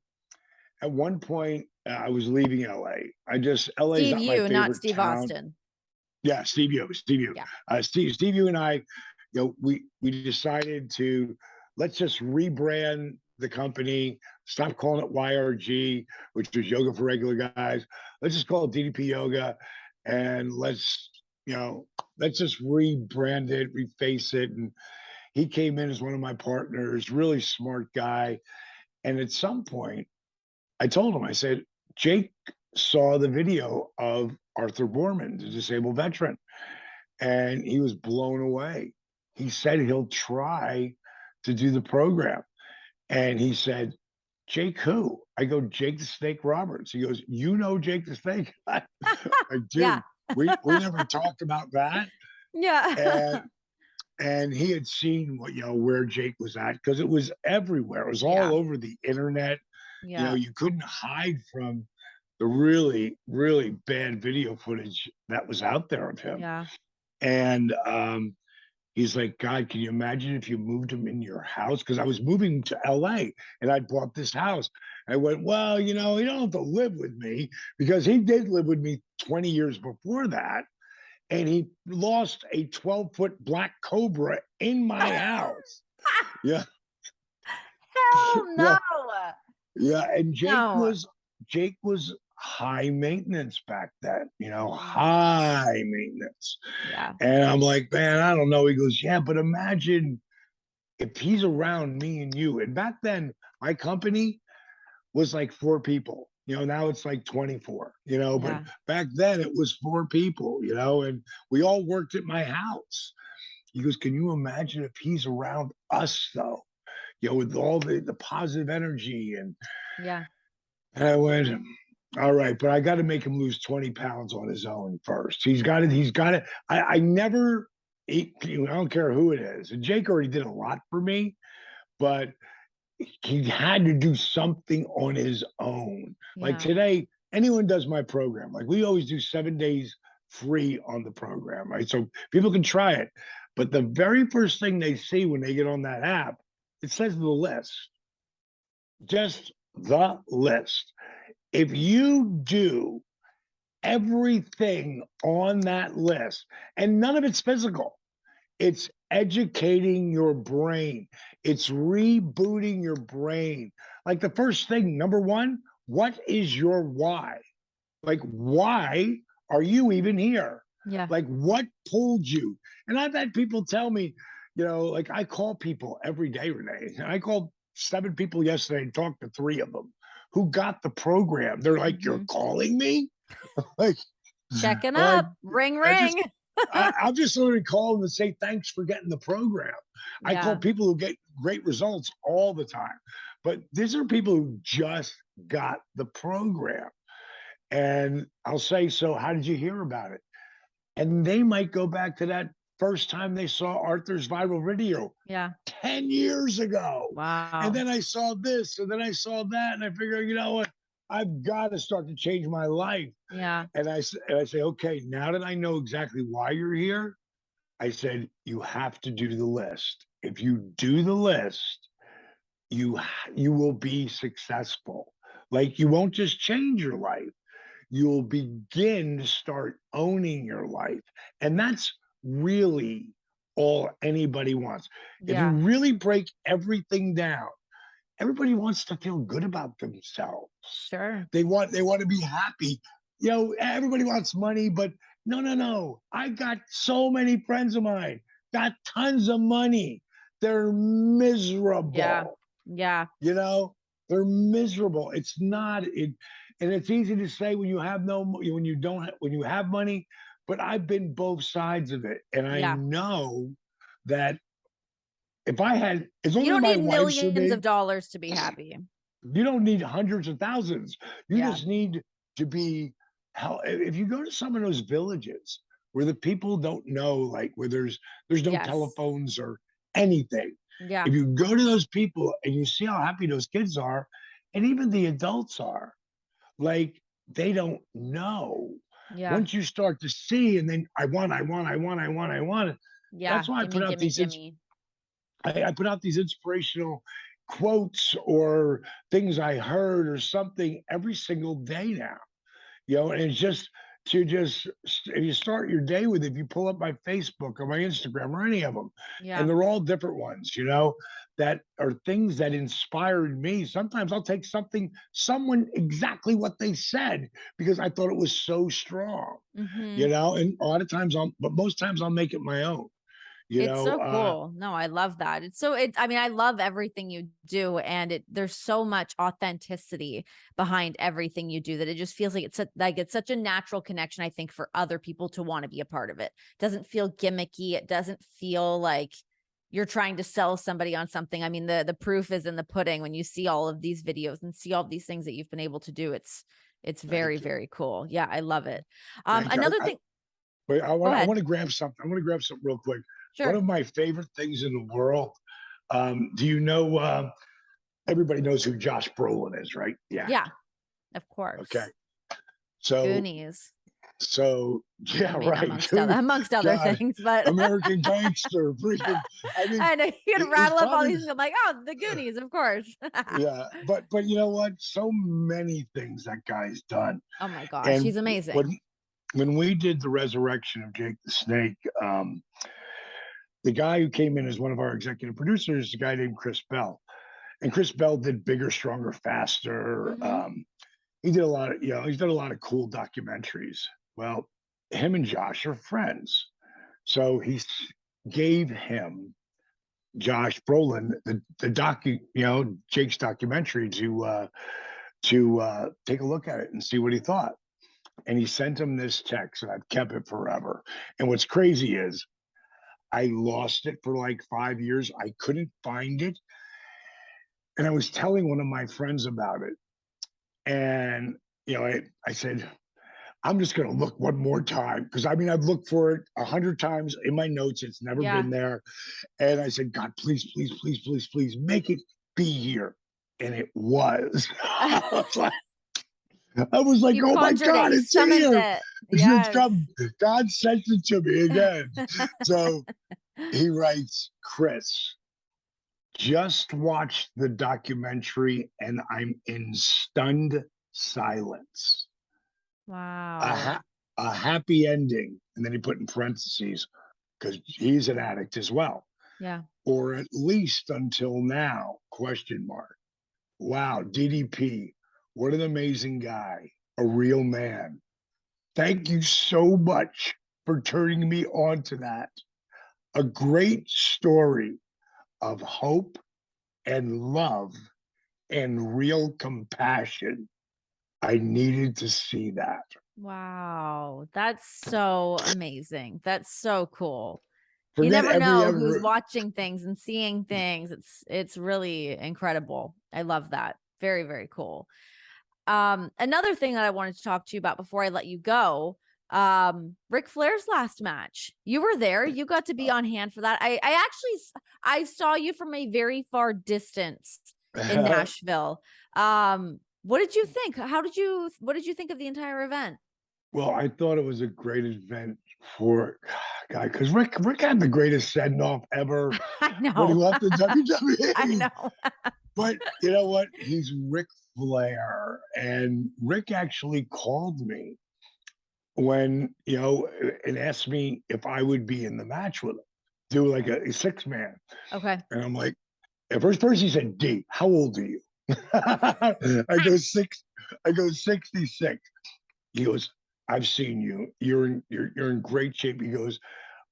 at one point I was leaving LA. LA is Steve, not my you, not favorite Steve town. Austin. Yeah, Steve U. Yeah. Steve U and I, we decided to let's just rebrand the company, stop calling it YRG, which was Yoga for Regular Guys. Let's just call it DDP Yoga, and let's just rebrand it, reface it. And he came in as one of my partners, really smart guy. And at some point, I told him, I said, Jake saw the video of Arthur Borman, the disabled veteran, and he was blown away. He said he'll try to do the program. And he said, Jake who? I go, Jake the Snake Roberts. He goes, you know Jake the Snake? Like, Yeah. dude, we never talked about that. Yeah. And he had seen where Jake was at, because it was everywhere. It was all Yeah. over the internet. Yeah. You couldn't hide from the really, really bad video footage that was out there of him. Yeah. And He's like, God, can you imagine if you moved him in your house? Because I was moving to LA and I bought this house. I went, well, you know, you don't have to live with me because he did live with me 20 years before that. And he lost a 12-foot black cobra in my house. Yeah. Hell Yeah. no. Yeah. And No. Jake was high maintenance back then, you know, Mm, high maintenance. yeah. And I'm like, man, I don't know. He goes, yeah, but imagine if he's around me and you. And back then, my company was like 4 people. You know, now it's like 24, you know, but Yeah. back then it was 4 people, you know, and we all worked at my house. He goes, can you imagine if he's around us though? You know, with all the positive energy Yeah. and I went, all right, but I got to make him lose 20 pounds on his own first. He's got it. He's got it. I never, I don't care who it is. And Jake already did a lot for me, but he had to do something on his own. Like Yeah. today, anyone does my program. Like we always do 7 days free on the program, right? So people can try it. But the very first thing they see when they get on that app, it says the list, just the list. If you do everything on that list, and none of it's physical, it's educating your brain. It's rebooting your brain. Like the first thing, number one, what is your why? Like, why are you even here? Yeah. Like, what pulled you? And I've had people tell me, you know, like I call people every day, Renee. And I called 7 people yesterday and talked to 3 of them who got the program. They're like, you're Hmm. calling me? like, Checking like, up. Ring, I just ring. I'll just literally call them and say thanks for getting the program. I call Yeah. people who get great results all the time, but these are people who just got the program. And I'll say, so how did you hear about it? And they might go back to that first time they saw Arthur's viral video Yeah. 10 years ago. And Wow. then I saw this, and then I saw that, and I figure, you know what? I've got to start to change my life. Yeah. And I say, okay, now that I know exactly why you're here, I said, you have to do the list. If you do the list, you you will be successful. Like you won't just change your life, you'll begin to start owning your life. And that's really all anybody wants. If you Yeah. really break everything down, everybody wants to feel good about themselves. Sure. They want to be happy. You know, everybody wants money, but no, no, no. I got so many friends of mine got tons of money. They're Yeah. miserable. Yeah. You know, they're miserable. It's not it, and it's easy to say when you have no when you don't when you have money. But I've been both sides of it, and I Yeah. know that if I had, as long You as don't my need wife's with millions me, of dollars to be happy. you don't need hundreds of thousands. You Yeah. just need to be how if you go to some of those villages where the people don't know, like where there's no Yes. telephones or anything. Yeah. If you go to those people and you see how happy those kids are, and even the adults are, like they don't know. Yeah. Once you start to see, and then I want. Yeah. That's why I put Gimme, out gimme, these gimme. I put out these inspirational quotes or things I heard or something every single day now. You know, and it's just to just if you start your day with, if you pull up my Facebook or my Instagram or any of them, and Yeah. they're all different ones, you know, that are things that inspired me. Sometimes I'll take someone exactly what they said because I thought it was so strong, Hmm. you know, and a lot of times but most times I'll make it my own, you It's know. so cool. No, I love that. I mean, I love everything you do, and there's so much authenticity behind everything you do that it just feels like it's such a natural connection, I think, for other people to want to be a part of it. Doesn't feel gimmicky. It doesn't feel like you're trying to sell somebody on something. I mean, the proof is in the pudding when you see all of these videos and see all these things that you've been able to do. It's very, Thank you. very cool. Yeah, I love it. Thank you. Another thing, Wait, go I ahead. want to grab something. I want to grab something real quick. One Sure. of my favorite things in the world. Do you know? Everybody knows who Josh Brolin is, right? The Yeah, actor. of Okay. course. So Goonies. So I yeah, mean, right. amongst other God, things, but American Gangster, freaking. I mean, I know you could he's rattle up all probably these and I'm like, oh, the Goonies, of course. yeah, but you know what? So many things that guy's done. Oh my gosh, And he's amazing. when we did the resurrection of Jake the Snake, the guy who came in as one of our executive producers is a guy named Chris Bell. And Chris Bell did Bigger, Stronger, Faster. Hmm. He did a lot of, he's done a lot of cool documentaries. Well, him and Josh are friends. So gave him Josh Brolin Jake's documentary to take a look at it and see what he thought. And he sent him this text, and I've kept it forever. And what's crazy is I lost it for like 5 years. I couldn't find it. And I was telling one of my friends about it. And, I said, I'm just going to look one more time. Because I mean, I've looked for it 100 times in my notes. It's never Yeah. been there. And I said, God, please, please, please, please, please make it be here. And it was. I was like, You oh my conjured it, God, you it's summoned here. it. It's Yes. come. God sent it to me again. So he writes, Chris, just watched the documentary and I'm in stunned silence. A, Wow. ha- a happy ending. And then he put in parentheses, because he's an addict as well. Yeah. Or at least until now, question mark. Wow, DDP, what an amazing guy, a real man. Thank you so much for turning me on to that. A great story of hope and love and real compassion. I needed to see that. Wow. That's so amazing. That's so cool. You Forget never every know who's ever. watching things and seeing things. It's really incredible. I love that. Very, very cool. Another thing that I wanted to talk to you about before I let you go, Ric Flair's last match. You were there. You got to be on hand for that. I saw you from a very far distance in Nashville. What did you think? What did you think of the entire event? Well, I thought it was a great event for guy because Rick had the greatest send off ever I when he know. left the I WWE. know. But you know what? He's Ric Flair, and Rick actually called me when and asked me if I would be in the match with him, do like a 6-man, Okay. and I'm like, at first he said, "D, how old are you?" I go 66. He goes, I've seen you. You're in great shape. He goes,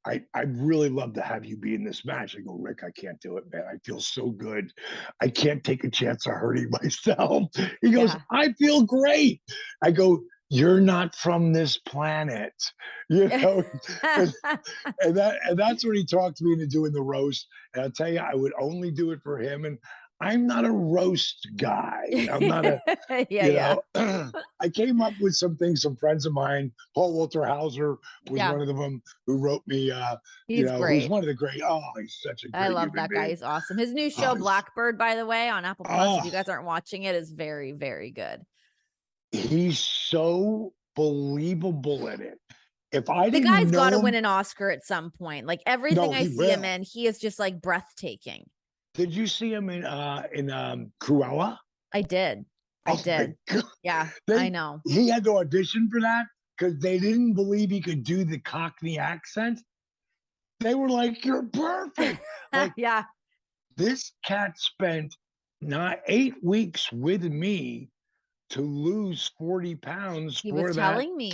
I'd really love to have you be in this match. I go, Rick, I can't do it, man. I feel so good. I can't take a chance of hurting myself. He goes, Yeah. I feel great. I go, you're not from this planet, and that's what he talked me into doing the roast. And I'll tell you, I would only do it for him. And I'm not a roast guy. I'm not a Yeah, yeah. I came up with some things. Some friends of mine, Paul Walter Hauser was Yeah. one of them who wrote me. He's Who's great. one of the great. Oh, he's such a I great love human that guy. being. He's awesome. His new Oh, show, Blackbird, by the way, on Apple Plus, if oh, you guys aren't watching it, is very, very good. he's so believable in it. If I The didn't guy's got to know win him, an Oscar at some point. Like no, everything I he see him will. in, he is just like breathtaking. Did you see him in Cruella? I did. I Oh my did. god, Yeah, I they know. he had to audition for that because they didn't believe he could do the Cockney accent. They were like, "You're perfect." Like, Yeah. this cat spent not 8 weeks with me to lose 40 pounds He was for that. telling me.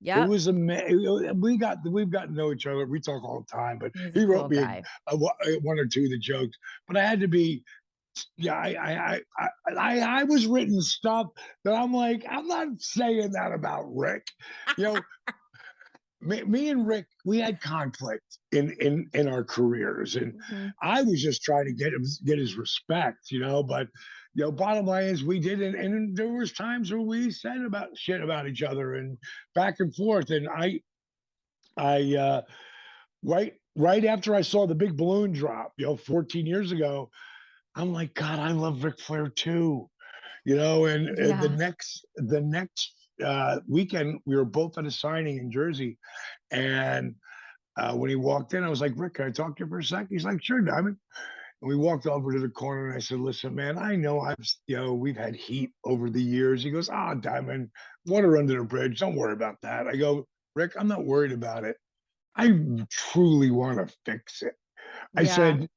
It Yep. was amazing. We've got to know each other. We talk all the time, but He's a he wrote cool me guy. one or two of the jokes. But I had to be, yeah. I was written stuff that I'm like, I'm not saying that about Rick. You know, me and Rick, we had conflict in our careers, and Mhm. I was just trying to get his respect, But bottom line is we did it, and there was times where we said about shit about each other and back and forth, and I right after I saw the big balloon drop, 14 years ago, I'm like, God, I love Ric Flair too, and Yeah. the next weekend, we were both at a signing in Jersey. And when he walked in, I was like, Rick, can I talk to you for a sec? He's like, sure, Diamond. And we walked over to the corner and I said, listen, man, I know we've had heat over the years. He goes, Diamond, water under the bridge. Don't worry about that. I go, Rick, I'm not worried about it. I truly want to fix it. I Yeah. said,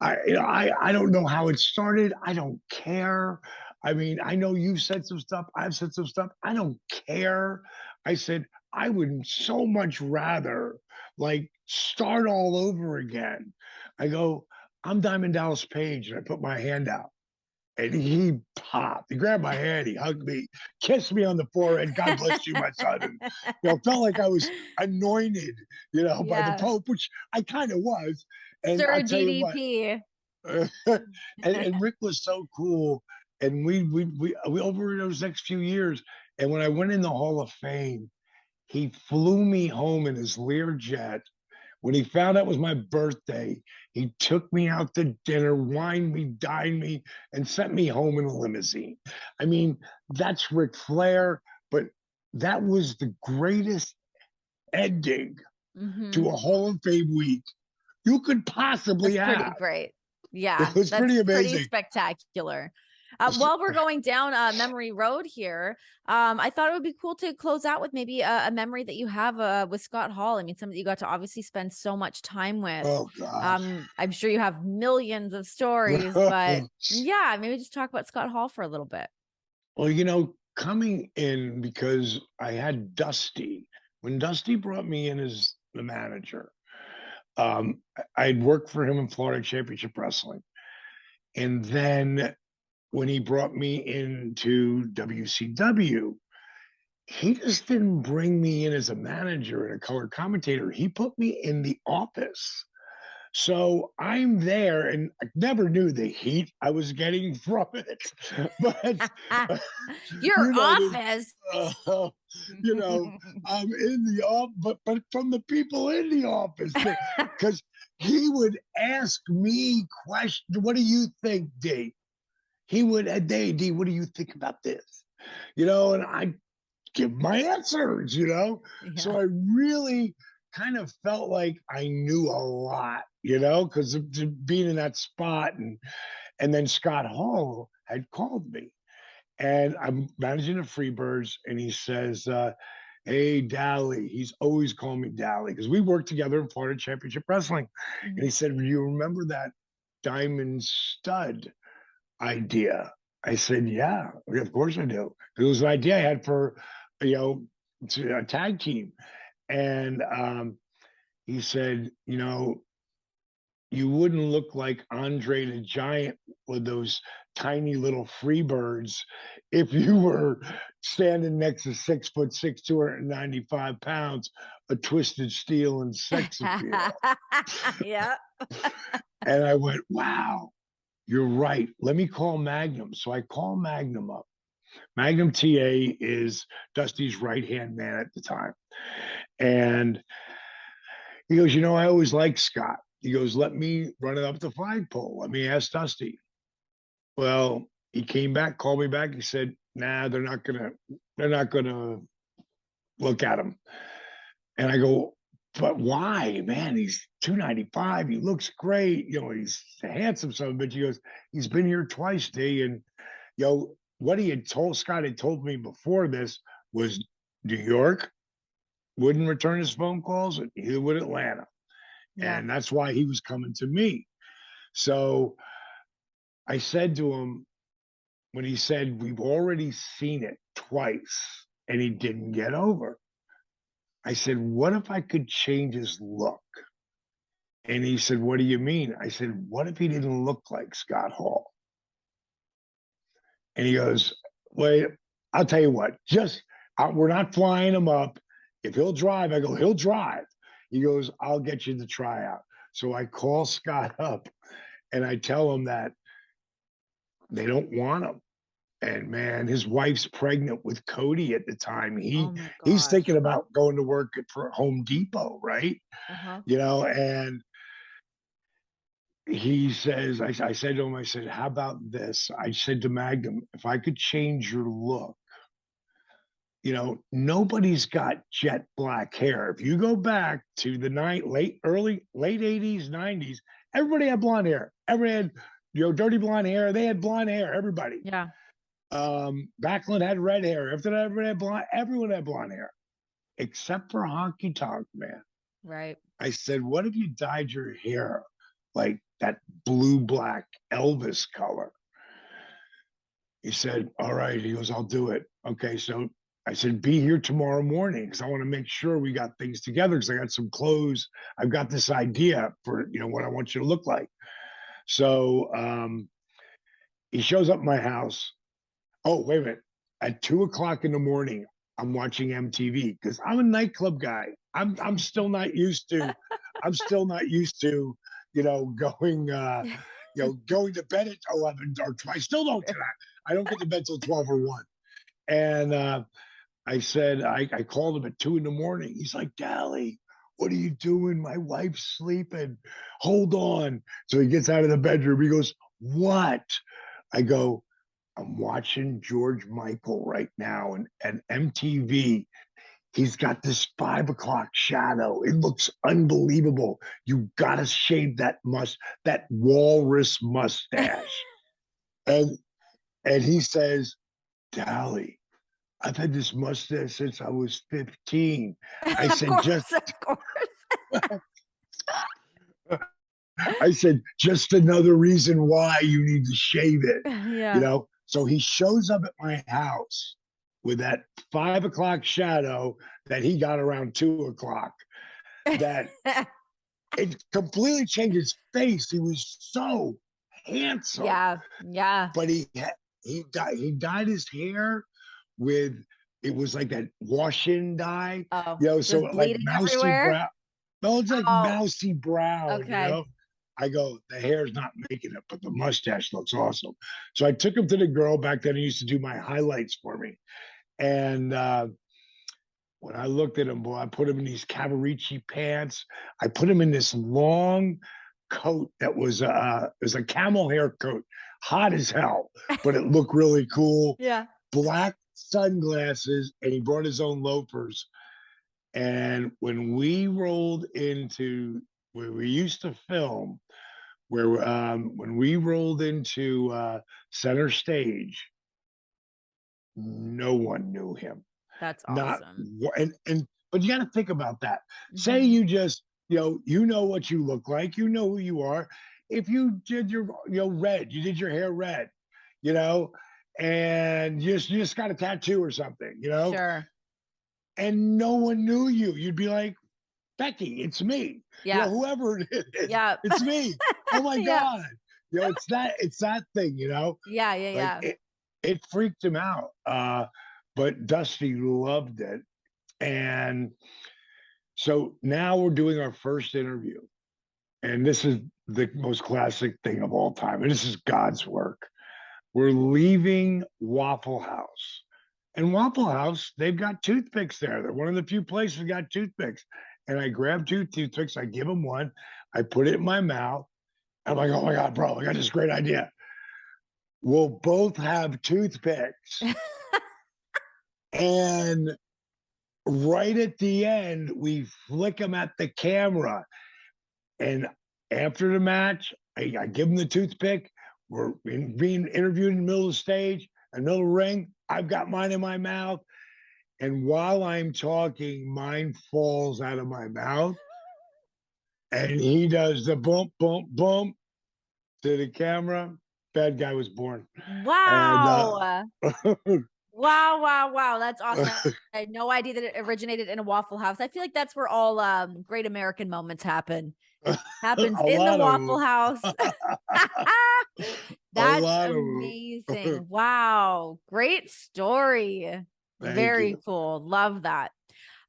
I don't know how it started. I don't care. I mean, I know you've said some stuff. I've said some stuff. I don't care. I said, I would so much rather like start all over again. I go, I'm Diamond Dallas Page. And I put my hand out and he popped. He grabbed my hand. He hugged me, kissed me on the forehead. God bless you, my son. And, felt like I was anointed, by the Yeah. Pope, which I kind of was. And Sir I tell you what, DDP. and Rick was so cool. And we over those next few years. And when I went in the Hall of Fame, he flew me home in his Learjet. When he found out it was my birthday, he took me out to dinner, wined me, dined me, and sent me home in a limousine. I mean, that's Ric Flair, but that was the greatest ending Mm-hmm. to a Hall of Fame week you could possibly That's pretty have. great. It Yeah, was that's pretty pretty amazing. spectacular. While we're going down memory road here, I thought it would be cool to close out with maybe a memory that you have with Scott Hall. I mean, something you got to obviously spend so much time with. Oh gosh. I'm sure you have millions of stories, but yeah, maybe just talk about Scott Hall for a little bit. Well, coming in because I had Dusty. When Dusty brought me in as the manager, I'd worked for him in Florida Championship Wrestling. And then when he brought me into WCW, he just didn't bring me in as a manager and a color commentator. He put me in the office. So I'm there, and I never knew the heat I was getting from it. But Your you know, the, office. uh, I'm in the office, but from the people in the office, because he would ask me questions. What do you think, D? He would, D, what do you think about this? And I give my answers. Yeah. So I really kind of felt like I knew a lot, because of being in that spot. And then Scott Hall had called me. And I'm managing the Freebirds, and he says, hey, Dally. He's always calling me Dally because we worked together in Florida Championship Wrestling. And Mhm. he said, do you remember that Diamond Stud idea? I said, yeah, of course I do. It was an idea I had for, a tag team. And he said, you wouldn't look like Andre the Giant with those tiny little free birds if you were standing next to 6'6", 295 pounds, a twisted steel and sex appeal. Yeah. And I went, wow, you're right. Let me call Magnum. So I call Magnum up. Magnum TA is Dusty's right hand man at the time. And he goes, I always liked Scott. He goes, let me run it up the flagpole. Let me ask Dusty. Well, he came back, called me back. He said, nah, they're not gonna look at him. And I go, but why, man? He's 295. He looks great. He's a handsome son. But he goes, he's been here twice, D. And what he had told Scott had told me before this was New York wouldn't return his phone calls, and neither would Atlanta. Yeah. And that's why he was coming to me. So I said to him, when he said, we've already seen it twice, and he didn't get over, I said, what if I could change his look? And he said, what do you mean? I said, what if he didn't look like Scott Hall? And he goes, wait, I'll tell you what, we're not flying him up. If he'll drive, I go, he'll drive. He goes, I'll get you the tryout. So I call Scott up and I tell him that they don't want him. And man, his wife's pregnant with Cody at the time. Oh my He's gosh. thinking about going to work for Home Depot, right? Uh-huh. And he says, I said to him, I said, how about this? I said to Magnum, if I could change your look, nobody's got jet black hair. If you go back to the late 80s, 90s, everybody had blonde hair. Everybody had, dirty blonde hair. They had blonde hair, everybody. Yeah. Backlund had red hair. After that, everyone had blonde hair, except for Honky Tonk Man. Right. I said, what if you dyed your hair like that blue-black Elvis color? He said, all right. He goes, I'll do it. Okay, so I said, be here tomorrow morning because I want to make sure we got things together because I got some clothes. I've got this idea for, what I want you to look like. So he shows up at my house. Oh, wait a minute. At 2:00 in the morning, I'm watching MTV because I'm a nightclub guy. I'm still not used to, going going to bed at 11 or 12. I still don't do that. I don't get to bed till 12 or 1. And I said, I called him at 2 in the morning. He's like, Dally, what are you doing? My wife's sleeping. Hold on. So he gets out of the bedroom. He goes, what? I go, I'm watching George Michael right now and MTV. He's got this 5 o'clock shadow. It looks unbelievable. You gotta shave that walrus mustache. and he says, Dally, I've had this mustache since I was 15. I Of said, course. I said, just another reason why you need to shave it. Yeah. So he shows up at my house with that 5 o'clock shadow that he got around 2 o'clock. That it completely changed his face. He was so handsome. Yeah. Yeah. But he dyed his hair with, it was like that wash-in dye. Oh, So like mousy everywhere? brown. No, it's like mousy brown. Okay. I go, the hair's not making it, but the mustache looks awesome. So I took him to the girl back then who used to do my highlights for me. And when I looked at him, boy, I put him in these Cavaricci pants. I put him in this long coat that was it was a camel hair coat, hot as hell, but it looked really cool. Yeah. Black sunglasses, and he brought his own loafers. And when we rolled into where we used to film, when we rolled into center stage, no one knew him. That's Not awesome. but you got to think about that. Say Mhm. you just what you look like, who you are. If you did your red, you did your hair red, and you just got a tattoo or something, Sure. and no one knew you, you'd be like, Becky, it's me. Yeah. Whoever it is, Yeah. it's me. Oh my Yeah. God. It's that thing, Yeah. Yeah. Yeah. like it freaked him out. But Dusty loved it. And so now we're doing our first interview. And this is the most classic thing of all time. And this is God's work. We're leaving Waffle House. And Waffle House, they've got toothpicks there. They're one of the few places that got toothpicks. And I grab 2 toothpicks. I give him one. I put it in my mouth. I'm like, oh my God, bro, I got this great idea. We'll both have toothpicks. And right at the end, we flick them at the camera. And after the match, I give him the toothpick. We're being interviewed in the middle of the stage, in the middle of the ring. I've got mine in my mouth. And while I'm talking, mine falls out of my mouth. And he does the bump, bump, bump to the camera. Bad guy was born. Wow. And, Wow. That's awesome. I had no idea that it originated in a Waffle House. I feel like that's where all great American moments happen. Happens in the Waffle House. That's amazing. Wow. Great story. Very cool. Love that.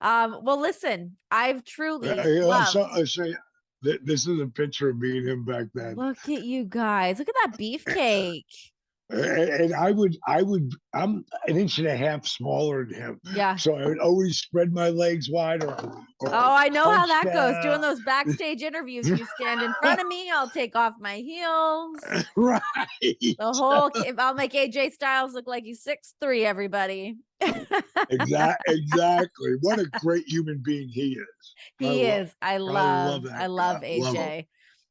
Well, listen, I've truly loved. I'll show you. This is a picture of me and him back then. Look at you guys. Look at that beefcake. And I'm an inch and a half smaller than him. Yeah. So I would always spread my legs wide or Oh, I know how that goes. Doing down. those backstage interviews, you stand in front of me, I'll take off my heels. Right. The whole, I'll make AJ Styles look like he's 6'3", everybody. Exactly. What a great human being he is. He is. I love that I love guy. Love him. AJ.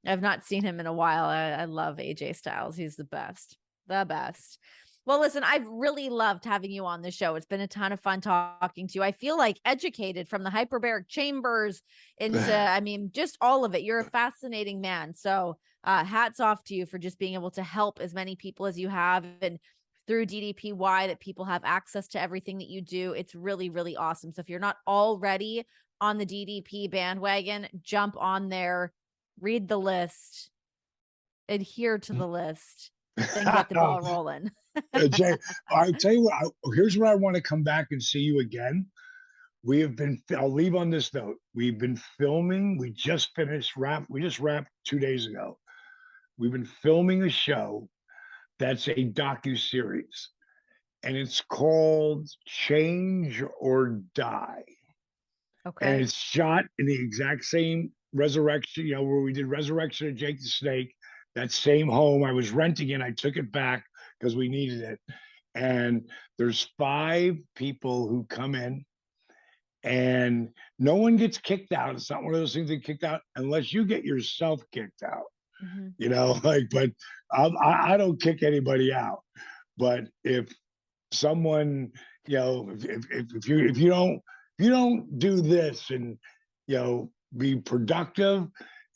I've not seen him in a while. I love AJ Styles. He's the best. The best. Well, listen, I've really loved having you on the show. It's been a ton of fun talking to you. I feel like educated from the hyperbaric chambers into, I mean, just all of it. You're a fascinating man. So hats off to you for just being able to help as many people as you have, and through DDPY that people have access to everything that you do. It's really, really awesome. So if you're not already on the DDP bandwagon, jump on there, read the list, adhere to the list, then get the ball rolling. Jay, I'll tell you what, here's where I want to come back and see you again. I'll leave on this note. We've been filming. We just wrapped 2 days ago. We've been filming a show that's a docu-series, and it's called Change or Die. Okay. And it's shot in the exact same Resurrection, where we did Resurrection of Jake the Snake, that same home. I was renting it. I took it back because we needed it. And there's 5 people who come in, and no one gets kicked out. It's not one of those things that kicked out unless you get yourself kicked out. But I don't kick anybody out. But if someone, if you don't do this and be productive,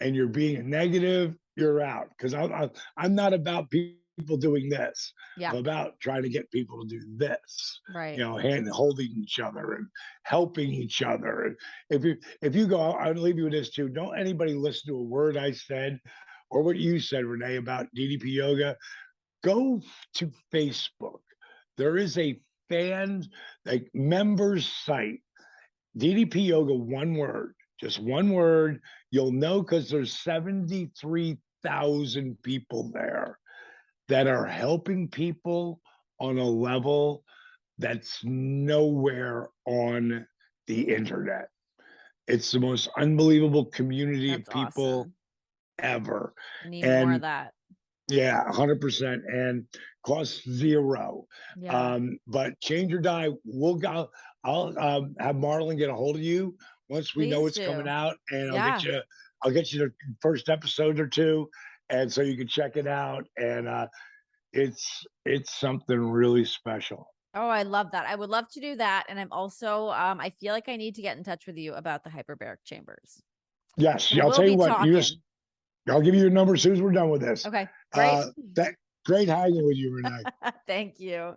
and you're being negative, you're out. Because I'm not about people doing this. Yeah. I'm about trying to get people to do this. Right. Hand holding each other and helping each other. And if you go, I'll leave you with this too. Don't anybody listen to a word I said or what you said, Renee, about DDP Yoga. Go to Facebook. There is a members site, DDP Yoga, one word, just one word. You'll know because there's 73,000 people there that are helping people on a level that's nowhere on the internet. It's the most unbelievable community of people ever. I need more of that. Yeah, 100%, and costs $0. Yeah. But Change or Die, I'll have Marlon get a hold of you once we know it's coming out, and I'll get you the first episode or 2, and so you can check it out. And it's something really special. Oh, I love that. I would love to do that. And I'm also, I feel like I need to get in touch with you about the hyperbaric chambers. Yes, I'll tell you what. I'll give you your number as soon as we're done with this. Okay, great. Great hanging with you, Renee. Thank you.